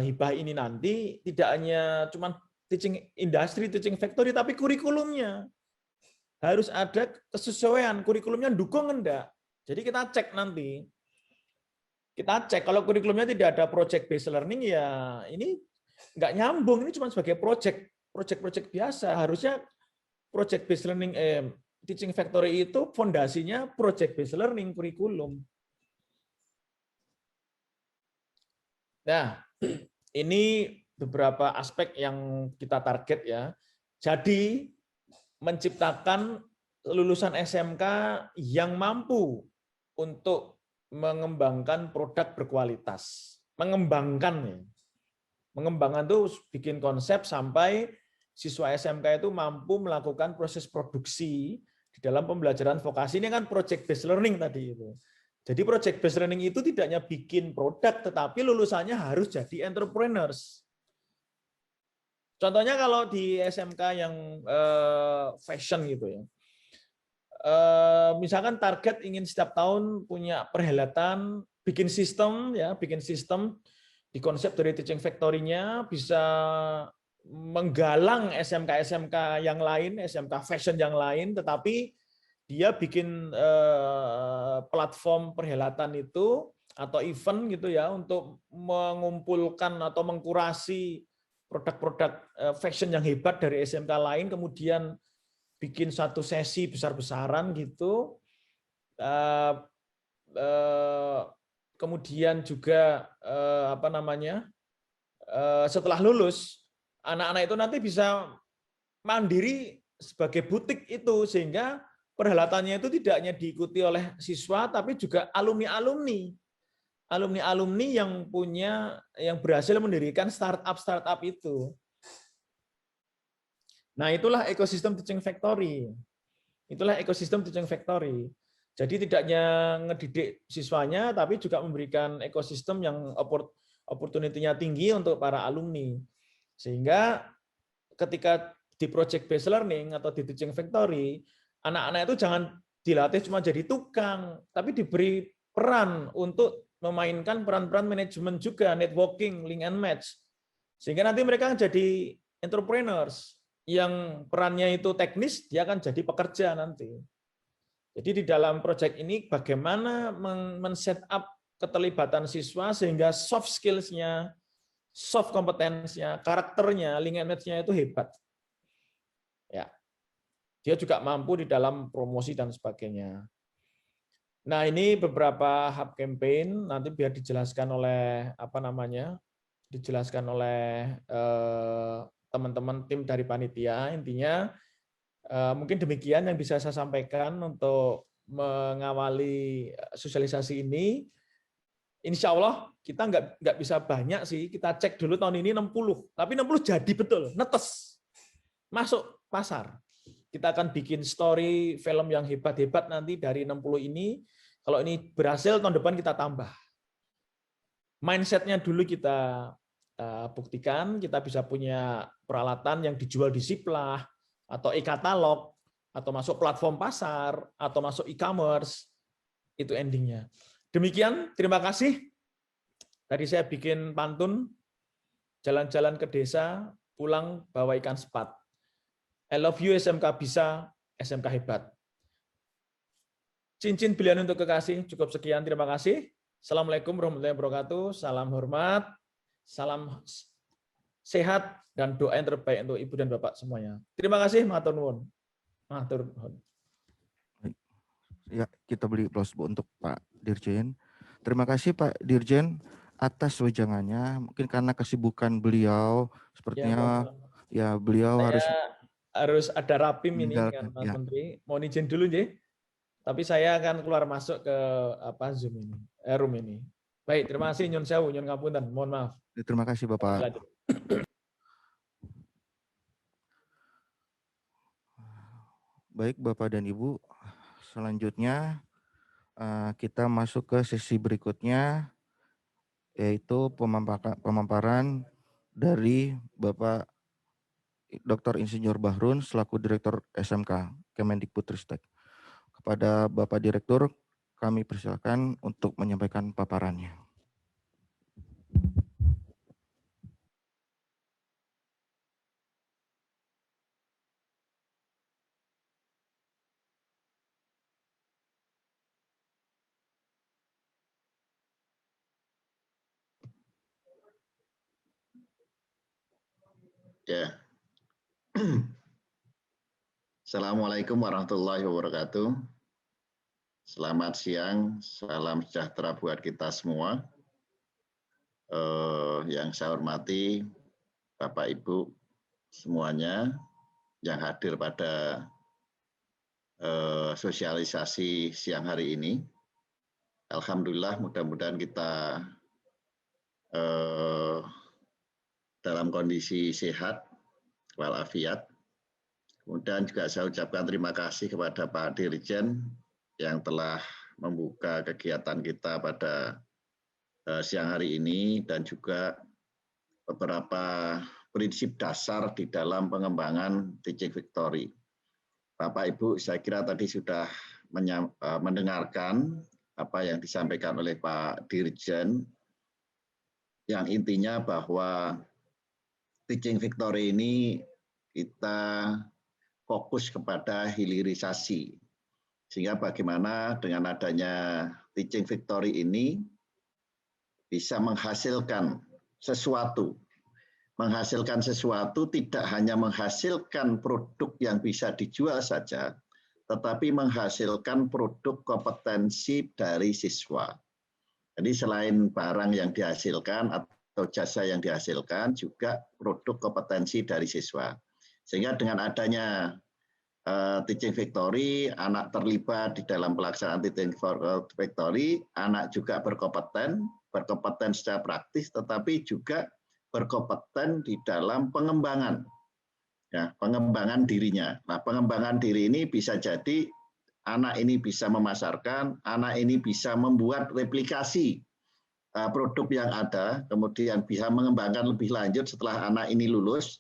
S8: hibah ini nanti tidak hanya cuma teaching industry, teaching factory, tapi kurikulumnya harus ada kesesuaian, kurikulumnya dukung enggak. Jadi kita cek nanti. Kita cek kalau kurikulumnya tidak ada project based learning ya ini enggak nyambung, ini cuma sebagai project biasa. Harusnya project based learning teaching factory itu fondasinya project based learning kurikulum. Nah, ini beberapa aspek yang kita target ya. Jadi menciptakan lulusan SMK yang mampu untuk mengembangkan produk berkualitas. Mengembangkan tuh bikin konsep sampai siswa SMK itu mampu melakukan proses produksi di dalam pembelajaran vokasi. Ini kan project based learning tadi itu. Jadi project based learning itu tidak hanya bikin produk, tetapi lulusannya harus jadi entrepreneurs. Contohnya kalau di SMK yang fashion gitu ya, misalkan target ingin setiap tahun punya perhelatan, bikin sistem di konsep dari teaching factory-nya, bisa menggalang SMK yang lain, SMK fashion yang lain, tetapi dia bikin platform perhelatan itu atau event gitu ya untuk mengumpulkan atau mengkurasi produk-produk fashion yang hebat dari SMK lain, kemudian bikin satu sesi besar-besaran gitu. Kemudian juga setelah lulus, anak-anak itu nanti bisa mandiri sebagai butik itu, sehingga perhelatannya itu tidak hanya diikuti oleh siswa, tapi juga alumni-alumni yang berhasil mendirikan startup itu. Nah, itulah ekosistem teaching factory. Jadi tidak hanya ngedidik siswanya, tapi juga memberikan ekosistem yang opportunity-nya tinggi untuk para alumni. Sehingga ketika di project based learning atau di teaching factory, anak-anak itu jangan dilatih cuma jadi tukang, tapi diberi peran untuk memainkan peran-peran manajemen juga, networking, link and match. Sehingga nanti mereka jadi entrepreneurs. Yang perannya itu teknis, dia akan jadi pekerja nanti. Jadi di dalam proyek ini bagaimana men-set up keterlibatan siswa sehingga soft skills-nya, soft kompetensinya, karakternya, link and match-nya itu hebat. Ya. Dia juga mampu di dalam promosi dan sebagainya. Nah, ini beberapa hub campaign, nanti biar dijelaskan oleh teman-teman tim dari panitia. Intinya mungkin demikian yang bisa saya sampaikan untuk mengawali sosialisasi ini. Insya Allah kita nggak bisa banyak sih, kita cek dulu tahun ini 60, tapi 60 jadi betul, netes, masuk pasar. Kita akan bikin story film yang hebat-hebat nanti dari 60 ini. Kalau ini berhasil, tahun depan kita tambah. Mindset-nya dulu kita buktikan, kita bisa punya peralatan yang dijual di Ziplah, atau e-katalog, atau masuk platform pasar, atau masuk e-commerce. Itu endingnya. Demikian, terima kasih. Tadi saya bikin pantun, jalan-jalan ke desa, pulang bawa ikan sepat. I love you SMK bisa, SMK hebat. Cincin pilihan untuk kekasih, cukup sekian, terima kasih. Assalamualaikum warahmatullahi wabarakatuh, salam hormat, salam sehat, dan doa yang terbaik untuk Ibu dan Bapak semuanya. Terima kasih, matur nuwun. Matur nuwun.
S7: Ya, kita beri aplaus untuk Pak Dirjen. Terima kasih Pak Dirjen atas wejangannya. Mungkin karena kesibukan beliau, sepertinya ya beliau harus
S8: harus ada rapim ini
S7: Meninggalkan,
S8: kan Mas
S7: ya.
S8: Menteri. Mohon izin dulu nggih. Tapi saya akan keluar masuk ke Zoom ini, room ini. Baik, terima kasih nyun sewu, nyun ngapunten. Mohon maaf.
S7: Terima kasih Bapak.
S8: Lanjut.
S7: Baik Bapak dan Ibu, selanjutnya kita masuk ke sesi berikutnya, yaitu pemaparan dari Bapak Dr. Insinyur Bahrun selaku Direktur SMK Kemendikbudristek. Kepada Bapak Direktur, kami persilakan untuk menyampaikan paparannya.
S9: Ya. Assalamualaikum warahmatullahi wabarakatuh. Selamat siang, salam sejahtera buat kita semua. Yang saya hormati Bapak Ibu semuanya yang hadir pada sosialisasi siang hari ini. Alhamdulillah, mudah-mudahan kita dalam kondisi sehat walafiat. Kemudian juga saya ucapkan terima kasih kepada Pak Dirjen yang telah membuka kegiatan kita pada siang hari ini dan juga beberapa prinsip dasar di dalam pengembangan Teaching Victory. Bapak Ibu, saya kira tadi sudah mendengarkan apa yang disampaikan oleh Pak Dirjen, yang intinya bahwa Teaching Victory ini kita fokus kepada hilirisasi. Sehingga bagaimana dengan adanya Teaching Victory ini bisa menghasilkan sesuatu. Menghasilkan sesuatu tidak hanya menghasilkan produk yang bisa dijual saja, tetapi menghasilkan produk kompetensi dari siswa. Jadi selain barang yang dihasilkan atau jasa yang dihasilkan, juga produk kompetensi dari siswa. Sehingga dengan adanya Teaching Victory, anak terlibat di dalam pelaksanaan Teaching Victory, anak juga berkompeten secara praktis, tetapi juga berkompeten di dalam pengembangan, ya, pengembangan dirinya. Nah, pengembangan diri ini bisa jadi anak ini bisa memasarkan, anak ini bisa membuat replikasi produk yang ada, kemudian bisa mengembangkan lebih lanjut setelah anak ini lulus.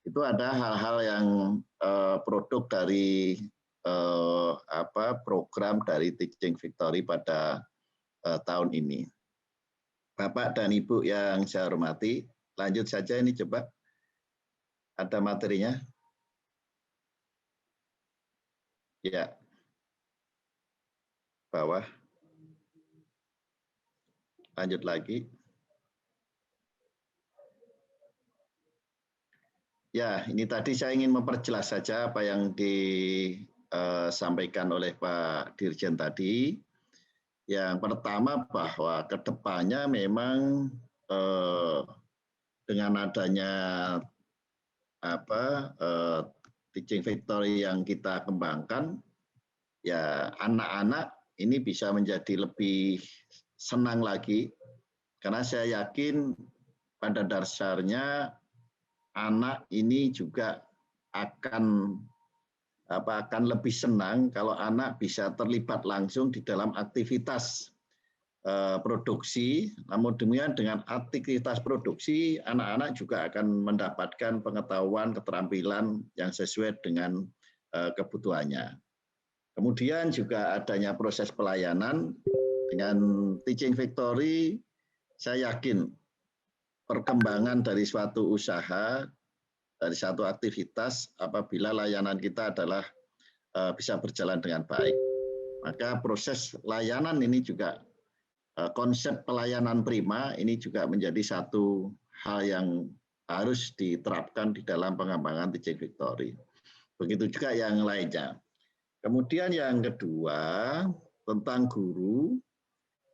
S9: Itu ada hal-hal yang produk dari program dari Teaching Victory pada tahun ini. Bapak dan Ibu yang saya hormati, lanjut saja ini coba. Ada materinya? Ya. Bawah. Lanjut lagi. Ya, ini tadi saya ingin memperjelas saja apa yang disampaikan oleh Pak Dirjen tadi. Yang pertama bahwa kedepannya memang dengan adanya Teaching Victory yang kita kembangkan, ya anak-anak ini bisa menjadi lebih senang lagi, karena saya yakin pada dasarnya anak ini juga akan lebih senang kalau anak bisa terlibat langsung di dalam aktivitas produksi. Namun demikian dengan aktivitas produksi, anak-anak juga akan mendapatkan pengetahuan, keterampilan yang sesuai dengan kebutuhannya. Kemudian juga adanya proses pelayanan. Dengan Teaching Victory, saya yakin perkembangan dari suatu usaha, dari satu aktivitas, apabila layanan kita adalah bisa berjalan dengan baik, maka proses layanan ini juga, konsep pelayanan prima ini juga menjadi satu hal yang harus diterapkan di dalam pengembangan Teaching Victory. Begitu juga yang lainnya. Kemudian yang kedua, tentang guru,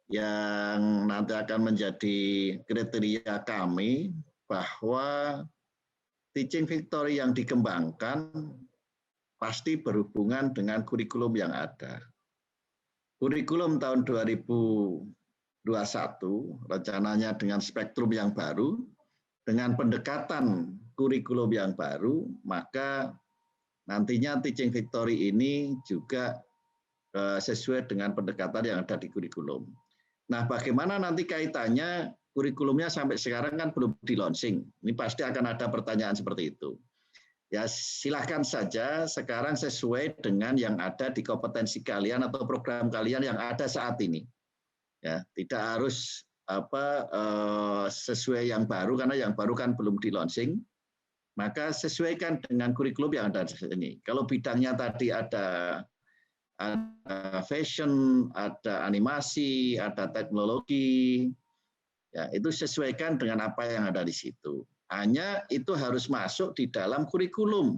S9: yang nanti akan menjadi kriteria kami bahwa teaching victory yang dikembangkan pasti berhubungan dengan kurikulum yang ada. Kurikulum tahun 2021 rencananya dengan spektrum yang baru, dengan pendekatan kurikulum yang baru, maka nantinya teaching victory ini juga sesuai dengan pendekatan yang ada di kurikulum. Nah, bagaimana nanti kaitannya kurikulumnya sampai sekarang kan belum di launching. Ini pasti akan ada pertanyaan seperti itu. Ya, silahkan saja sekarang sesuai dengan yang ada di kompetensi kalian atau program kalian yang ada saat ini. Ya, tidak harus sesuai yang baru karena yang baru kan belum di launching. Maka sesuaikan dengan kurikulum yang ada di sini. Kalau bidangnya tadi ada fashion, ada animasi, ada teknologi, ya itu sesuaikan dengan apa yang ada di situ. Hanya itu harus masuk di dalam kurikulum.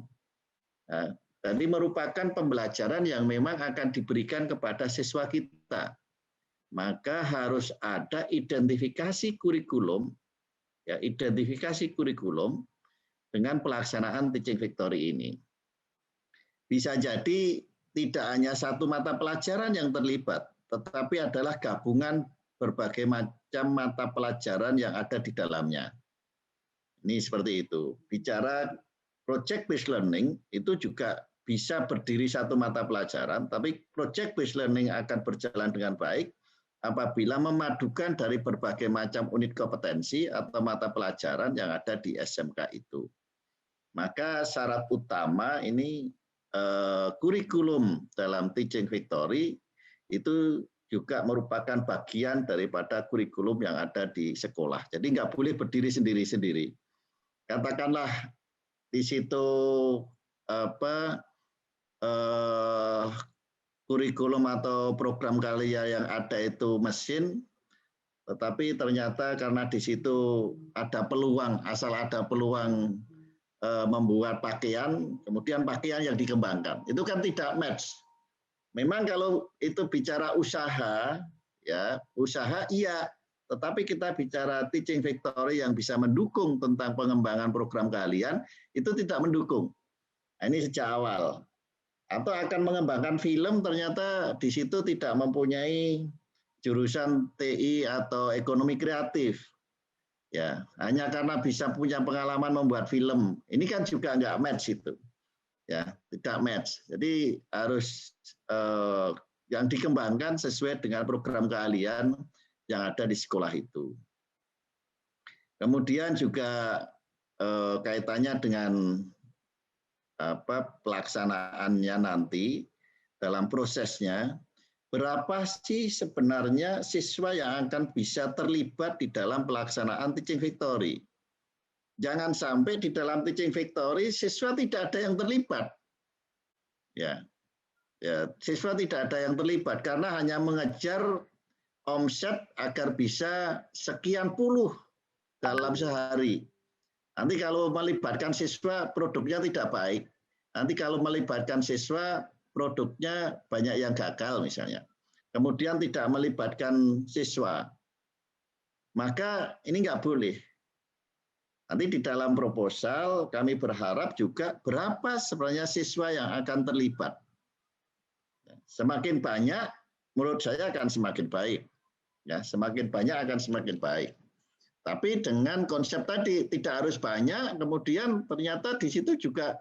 S9: Nah, jadi merupakan pembelajaran yang memang akan diberikan kepada siswa kita. Maka harus ada identifikasi kurikulum, ya identifikasi kurikulum dengan pelaksanaan teaching victory ini. Bisa jadi tidak hanya satu mata pelajaran yang terlibat, tetapi adalah gabungan berbagai macam mata pelajaran yang ada di dalamnya. Ini seperti itu. Bicara project based learning itu juga bisa berdiri satu mata pelajaran, tapi project based learning akan berjalan dengan baik apabila memadukan dari berbagai macam unit kompetensi atau mata pelajaran yang ada di SMK itu. Maka syarat utama ini kurikulum dalam teaching victory itu juga merupakan bagian daripada kurikulum yang ada di sekolah. Jadi nggak boleh berdiri sendiri-sendiri. Katakanlah di situ kurikulum atau program kalian yang ada itu mesin, tetapi ternyata karena di situ ada peluang, asal ada peluang membuat pakaian, kemudian pakaian yang dikembangkan, itu kan tidak match. Memang kalau itu bicara usaha, ya usaha iya, tetapi kita bicara teaching victory yang bisa mendukung tentang pengembangan program kalian, itu tidak mendukung. Nah, ini sejak awal. Atau akan mengembangkan film, ternyata di situ tidak mempunyai jurusan TI atau ekonomi kreatif. Ya, hanya karena bisa punya pengalaman membuat film. Ini kan juga nggak match itu. Ya, tidak match. Jadi harus yang dikembangkan sesuai dengan program keahlian yang ada di sekolah itu. Kemudian juga kaitannya dengan pelaksanaannya nanti dalam prosesnya, berapa sih sebenarnya siswa yang akan bisa terlibat di dalam pelaksanaan teaching victory? Jangan sampai di dalam teaching victory siswa tidak ada yang terlibat. Ya, siswa tidak ada yang terlibat karena hanya mengejar omset agar bisa sekian puluh dalam sehari. Nanti kalau melibatkan siswa produknya tidak baik. Nanti kalau melibatkan siswa produknya banyak yang gagal misalnya. Kemudian tidak melibatkan siswa. Maka ini nggak boleh. Nanti di dalam proposal kami berharap juga berapa sebenarnya siswa yang akan terlibat. Semakin banyak menurut saya akan semakin baik. Ya, semakin banyak akan semakin baik. Tapi dengan konsep tadi tidak harus banyak, kemudian ternyata di situ juga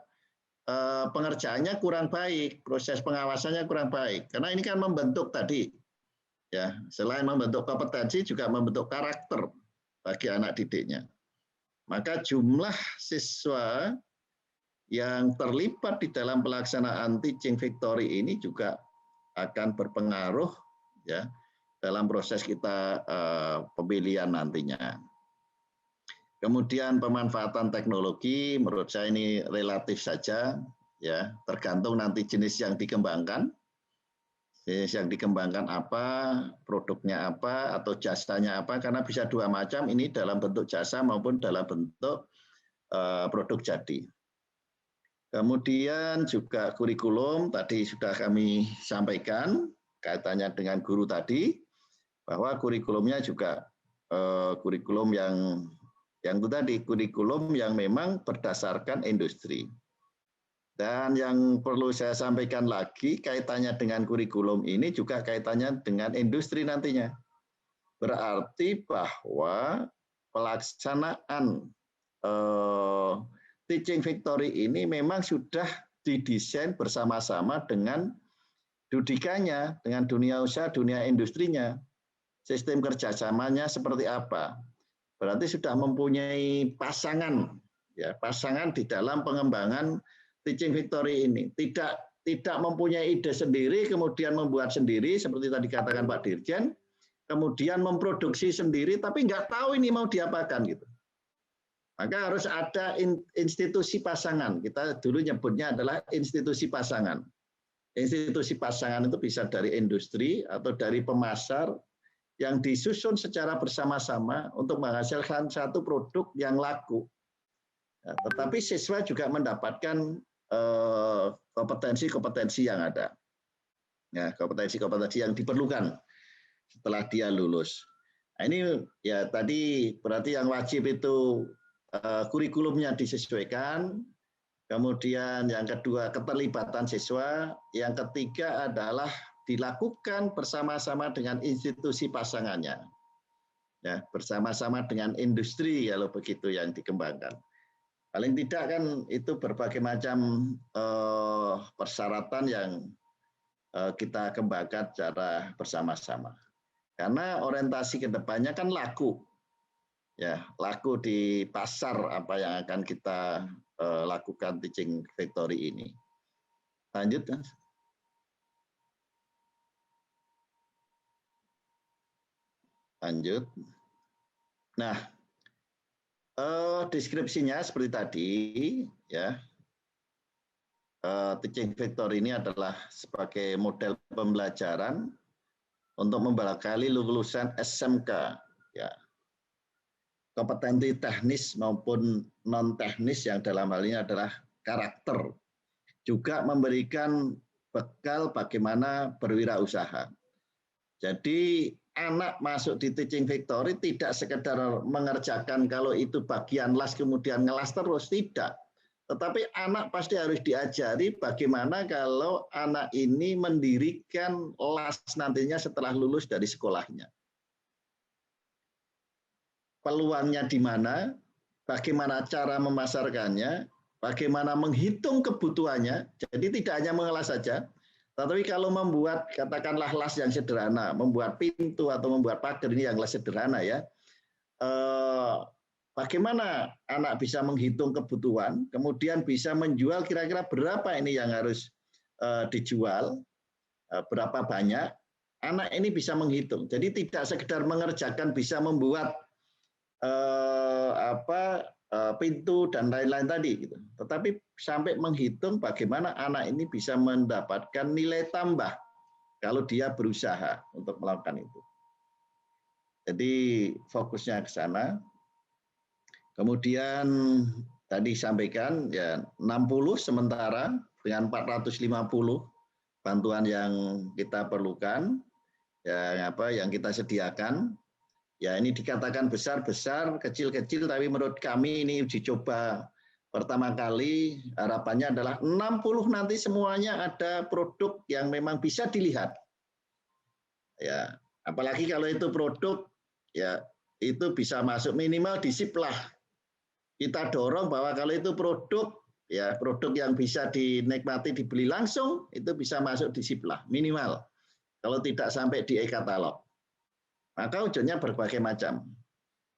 S9: pengerjaannya kurang baik, proses pengawasannya kurang baik. Karena ini kan membentuk tadi, ya selain membentuk kompetensi juga membentuk karakter bagi anak didiknya. Maka jumlah siswa yang terlibat di dalam pelaksanaan teaching victory ini juga akan berpengaruh ya dalam proses kita pemilihan nantinya. Kemudian pemanfaatan teknologi menurut saya ini relatif saja ya, tergantung nanti jenis yang dikembangkan. Jenis yang dikembangkan apa, produknya apa atau jasanya apa, karena bisa dua macam ini dalam bentuk jasa maupun dalam bentuk produk jadi. Kemudian juga kurikulum tadi sudah kami sampaikan kaitannya dengan guru tadi, bahwa kurikulumnya juga kurikulum yang Yang itu tadi kurikulum yang memang berdasarkan industri. Dan yang perlu saya sampaikan lagi kaitannya dengan kurikulum ini juga kaitannya dengan industri nantinya. Berarti bahwa pelaksanaan teaching factory ini memang sudah didesain bersama-sama dengan dudikanya, dengan dunia usaha, dunia industrinya. Sistem kerjasamanya seperti apa? Berarti sudah mempunyai pasangan, ya, pasangan di dalam pengembangan teaching factory ini. Tidak mempunyai ide sendiri, kemudian membuat sendiri, seperti tadi katakan Pak Dirjen, kemudian memproduksi sendiri, tapi nggak tahu ini mau diapakan gitu. Maka harus ada institusi pasangan. Kita dulu nyebutnya adalah institusi pasangan. Institusi pasangan itu bisa dari industri atau dari pemasar yang disusun secara bersama-sama untuk menghasilkan satu produk yang laku. Ya, tetapi siswa juga mendapatkan kompetensi-kompetensi yang ada. Ya, kompetensi-kompetensi yang diperlukan setelah dia lulus. Nah, ini ya tadi berarti yang wajib itu kurikulumnya disesuaikan, kemudian yang kedua keterlibatan siswa, yang ketiga adalah dilakukan bersama-sama dengan institusi pasangannya, ya bersama-sama dengan industri kalau begitu yang dikembangkan. Paling tidak kan itu berbagai macam persyaratan yang kita kembangkan secara bersama-sama. Karena orientasi kedepannya kan laku, ya laku di pasar apa yang akan kita lakukan teaching factory ini. Lanjut, Mas. Lanjut. Nah, deskripsinya seperti tadi, ya. Teaching factory ini adalah sebagai model pembelajaran untuk membekali lulusan SMK, ya. Kompetensi teknis maupun non teknis yang dalam hal ini adalah karakter. Juga memberikan bekal bagaimana berwirausaha. Jadi anak masuk di teaching factory tidak sekedar mengerjakan kalau itu bagian las kemudian ngelas terus, tidak. Tetapi anak pasti harus diajari bagaimana kalau anak ini mendirikan las nantinya setelah lulus dari sekolahnya. Peluangnya di mana, bagaimana cara memasarkannya, bagaimana menghitung kebutuhannya. Jadi tidak hanya mengelas saja, tetapi kalau membuat katakanlah las yang sederhana, membuat pintu atau membuat pagar ini yang las sederhana ya, bagaimana anak bisa menghitung kebutuhan, kemudian bisa menjual kira-kira berapa ini yang harus dijual, berapa banyak, anak ini bisa menghitung. Jadi tidak sekedar mengerjakan bisa membuat pintu dan lain-lain tadi, gitu. Tetapi sampai menghitung bagaimana anak ini bisa mendapatkan nilai tambah kalau dia berusaha untuk melakukan itu. Jadi fokusnya ke sana. Kemudian tadi sampaikan ya 60 sementara dengan 450 bantuan yang kita perlukan, yang kita sediakan. Ya ini dikatakan besar-besar, kecil-kecil, tapi menurut kami ini uji coba pertama kali, harapannya adalah 60 nanti semuanya ada produk yang memang bisa dilihat. Ya, apalagi kalau itu produk, ya itu bisa masuk minimal di Siplah. Kita dorong bahwa kalau itu produk, ya produk yang bisa dinikmati, dibeli langsung, itu bisa masuk di Siplah, minimal. Kalau tidak sampai di e-katalog. Maka wujudnya berbagai macam.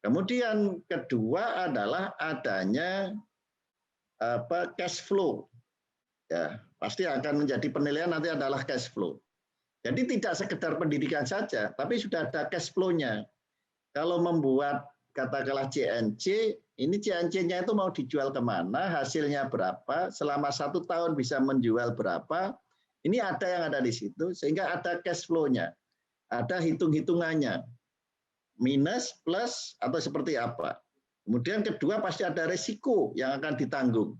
S9: Kemudian kedua adalah adanya cash flow. Ya, pasti akan menjadi penilaian nanti adalah cash flow. Jadi tidak sekedar pendidikan saja, tapi sudah ada cash flow-nya. Kalau membuat katakanlah CNC, ini CNC-nya itu mau dijual kemana, hasilnya berapa, selama 1 tahun bisa menjual berapa, ini ada yang ada di situ, sehingga ada cash flow-nya. Ada hitung-hitungannya, minus, plus, atau seperti apa. Kemudian kedua pasti ada risiko yang akan ditanggung.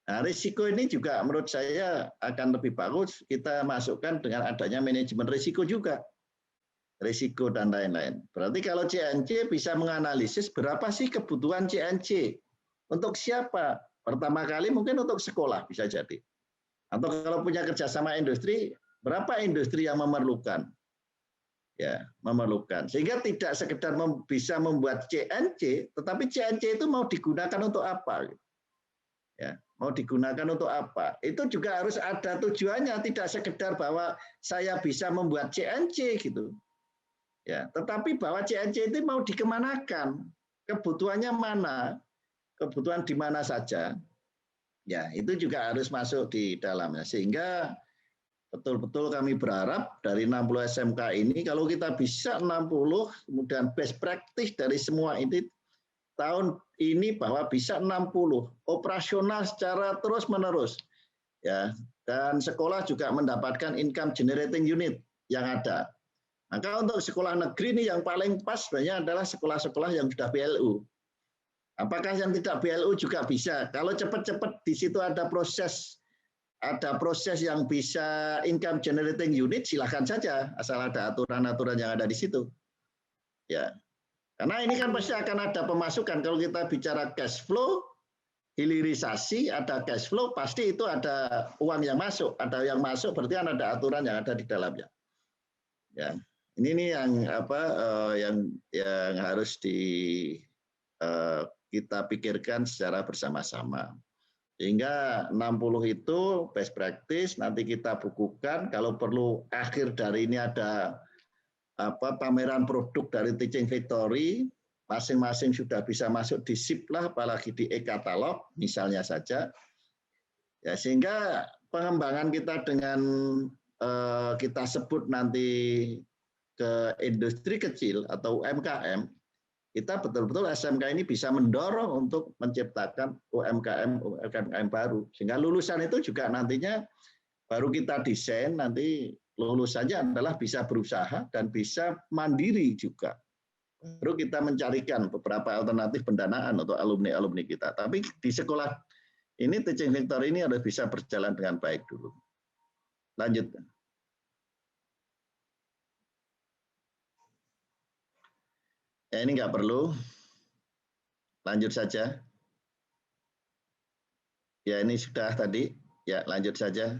S9: Nah, risiko ini juga menurut saya akan lebih bagus kita masukkan dengan adanya manajemen risiko juga. risiko dan lain-lain. Berarti kalau CNC bisa menganalisis berapa sih kebutuhan CNC untuk siapa? Pertama kali mungkin untuk sekolah bisa jadi. Atau kalau punya kerjasama industri, berapa industri yang memerlukan? Ya, memerlukan. Sehingga tidak sekedar bisa membuat CNC, tetapi CNC itu mau digunakan untuk apa? Ya, mau digunakan untuk apa? Itu juga harus ada tujuannya, tidak sekedar bahwa saya bisa membuat CNC gitu. Ya, tetapi bahwa CNC itu mau dikemanakan? Kebutuhannya mana? Kebutuhan di mana saja? Ya, itu juga harus masuk di dalamnya. Sehingga betul-betul kami berharap dari 60 SMK ini, kalau kita bisa 60, kemudian best practice dari semua ini, tahun ini bahwa bisa 60, operasional secara terus-menerus. Ya, dan sekolah juga mendapatkan income generating unit yang ada. Maka untuk sekolah negeri ini yang paling pas sebenarnya adalah sekolah-sekolah yang sudah BLU. Apakah yang tidak BLU juga bisa? Kalau cepat-cepat di situ ada proses yang bisa income generating unit, silahkan saja, asal ada aturan-aturan yang ada di situ. Ya, karena ini kan pasti akan ada pemasukan. Kalau kita bicara cash flow, hilirisasi, ada cash flow, pasti itu ada uang yang masuk. Ada yang masuk, berarti kan ada aturan yang ada di dalamnya. Ya, ini yang yang harus kita pikirkan secara bersama-sama. Sehingga 60 itu best practice, nanti kita bukukan, kalau perlu akhir dari ini ada pameran produk dari Teaching Factory, masing-masing sudah bisa masuk di SIP lah, apalagi di e-katalog misalnya saja. Ya, sehingga pengembangan kita dengan kita sebut nanti ke industri kecil atau UMKM, kita betul-betul SMK ini bisa mendorong untuk menciptakan UMKM baru. Sehingga lulusan itu juga nantinya baru kita desain, nanti lulusannya adalah bisa berusaha dan bisa mandiri juga. Baru kita mencarikan beberapa alternatif pendanaan untuk alumni-alumni kita. Tapi di sekolah ini, Teaching Factory ini harus bisa berjalan dengan baik dulu. Lanjut. Ya, ini nggak perlu. Lanjut saja. Ya, ini sudah tadi. Ya, lanjut saja.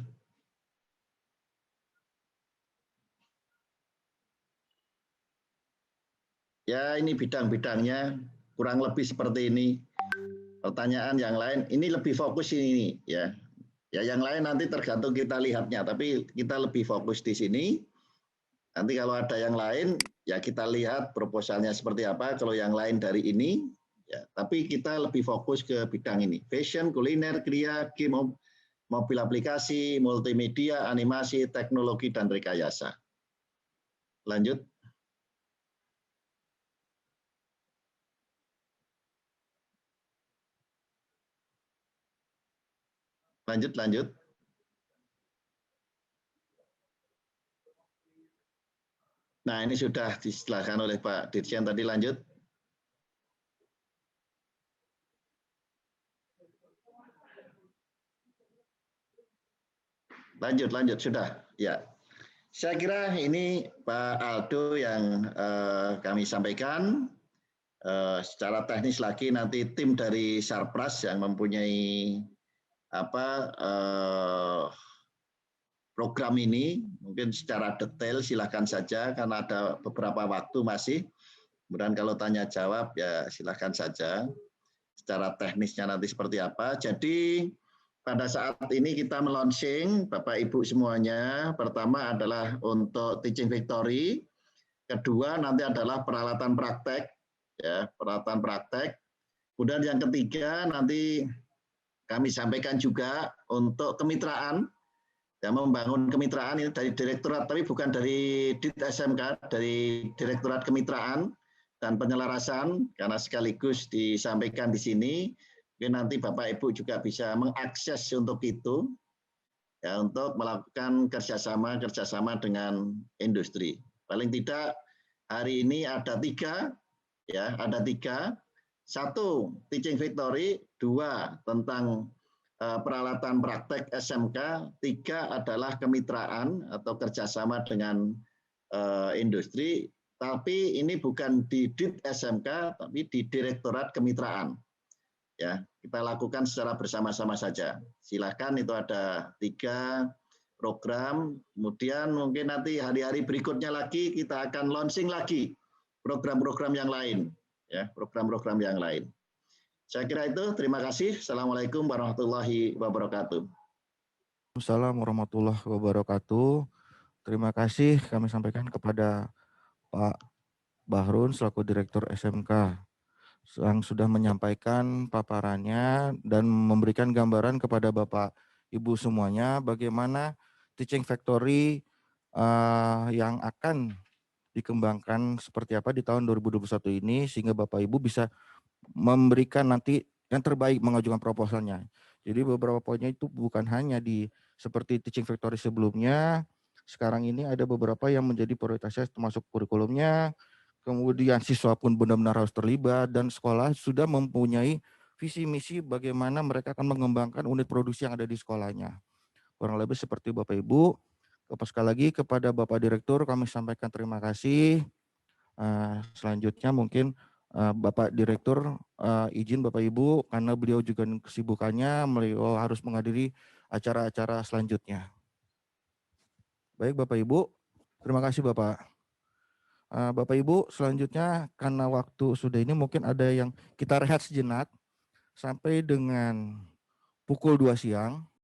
S9: Ya, ini bidang-bidangnya kurang lebih seperti ini. Pertanyaan yang lain, ini lebih fokus ini ya. Ya, yang lain nanti tergantung kita lihatnya, tapi kita lebih fokus di sini. Nanti kalau ada yang lain, ya kita lihat proposalnya seperti apa. Kalau yang lain dari ini, ya. Tapi kita lebih fokus ke bidang ini. Fashion, kuliner, kria, game, mobil aplikasi, multimedia, animasi, teknologi, dan rekayasa. Lanjut. Lanjut. Nah, ini sudah dijelaskan oleh Pak Dirjen tadi, lanjut. Lanjut, sudah. Ya. Saya kira ini Pak Aldo yang kami sampaikan. Secara teknis lagi nanti tim dari Sarpras yang mempunyai program ini mungkin secara detail silakan saja karena ada beberapa waktu masih. Kemudian kalau tanya jawab ya silakan saja. Secara teknisnya nanti seperti apa. Jadi pada saat ini kita melaunching Bapak Ibu semuanya. Pertama adalah untuk Teaching Factory. Kedua nanti adalah peralatan praktek ya, peralatan praktek. Kemudian yang ketiga nanti kami sampaikan juga untuk kemitraan. Ya, membangun kemitraan ini dari direktorat, tapi bukan dari DIT SMK, dari Direktorat Kemitraan dan Penyelarasan, karena sekaligus disampaikan di sini, mungkin nanti Bapak Ibu juga bisa mengakses untuk itu, ya, untuk melakukan kerjasama dengan industri. Paling tidak hari ini ada tiga, ya, ada tiga. Satu, Teaching Factory, dua, tentang peralatan praktek SMK, tiga adalah kemitraan atau kerjasama dengan industri, tapi ini bukan di DIT SMK, tapi di Direktorat Kemitraan. Ya, kita lakukan secara bersama-sama saja. Silakan, itu ada 3 program. Kemudian mungkin nanti hari-hari berikutnya lagi kita akan launching lagi program-program yang lain, ya, program-program yang lain. Saya kira itu. Terima kasih. Assalamualaikum warahmatullahi wabarakatuh.
S7: Assalamualaikum warahmatullahi wabarakatuh. Terima kasih kami sampaikan kepada Pak Bahrun selaku Direktur SMK yang sudah menyampaikan paparannya dan memberikan gambaran kepada Bapak Ibu semuanya bagaimana Teaching Factory yang akan dikembangkan seperti apa di tahun 2021 ini sehingga Bapak Ibu bisa memberikan nanti yang terbaik mengajukan proposalnya. Jadi beberapa poinnya itu bukan hanya di seperti Teaching Factory sebelumnya, sekarang ini ada beberapa yang menjadi prioritasnya termasuk kurikulumnya, kemudian siswa pun benar-benar harus terlibat dan sekolah sudah mempunyai visi misi bagaimana mereka akan mengembangkan unit produksi yang ada di sekolahnya. Kurang lebih seperti Bapak Ibu. Sekali lagi kepada Bapak Direktur kami sampaikan terima kasih. Selanjutnya mungkin Bapak Direktur izin Bapak Ibu karena beliau juga kesibukannya beliau harus menghadiri acara-acara selanjutnya. Baik Bapak Ibu, terima kasih Bapak. Bapak Ibu selanjutnya karena waktu sudah ini mungkin ada yang kita rehat sejenak sampai dengan pukul 2 siang.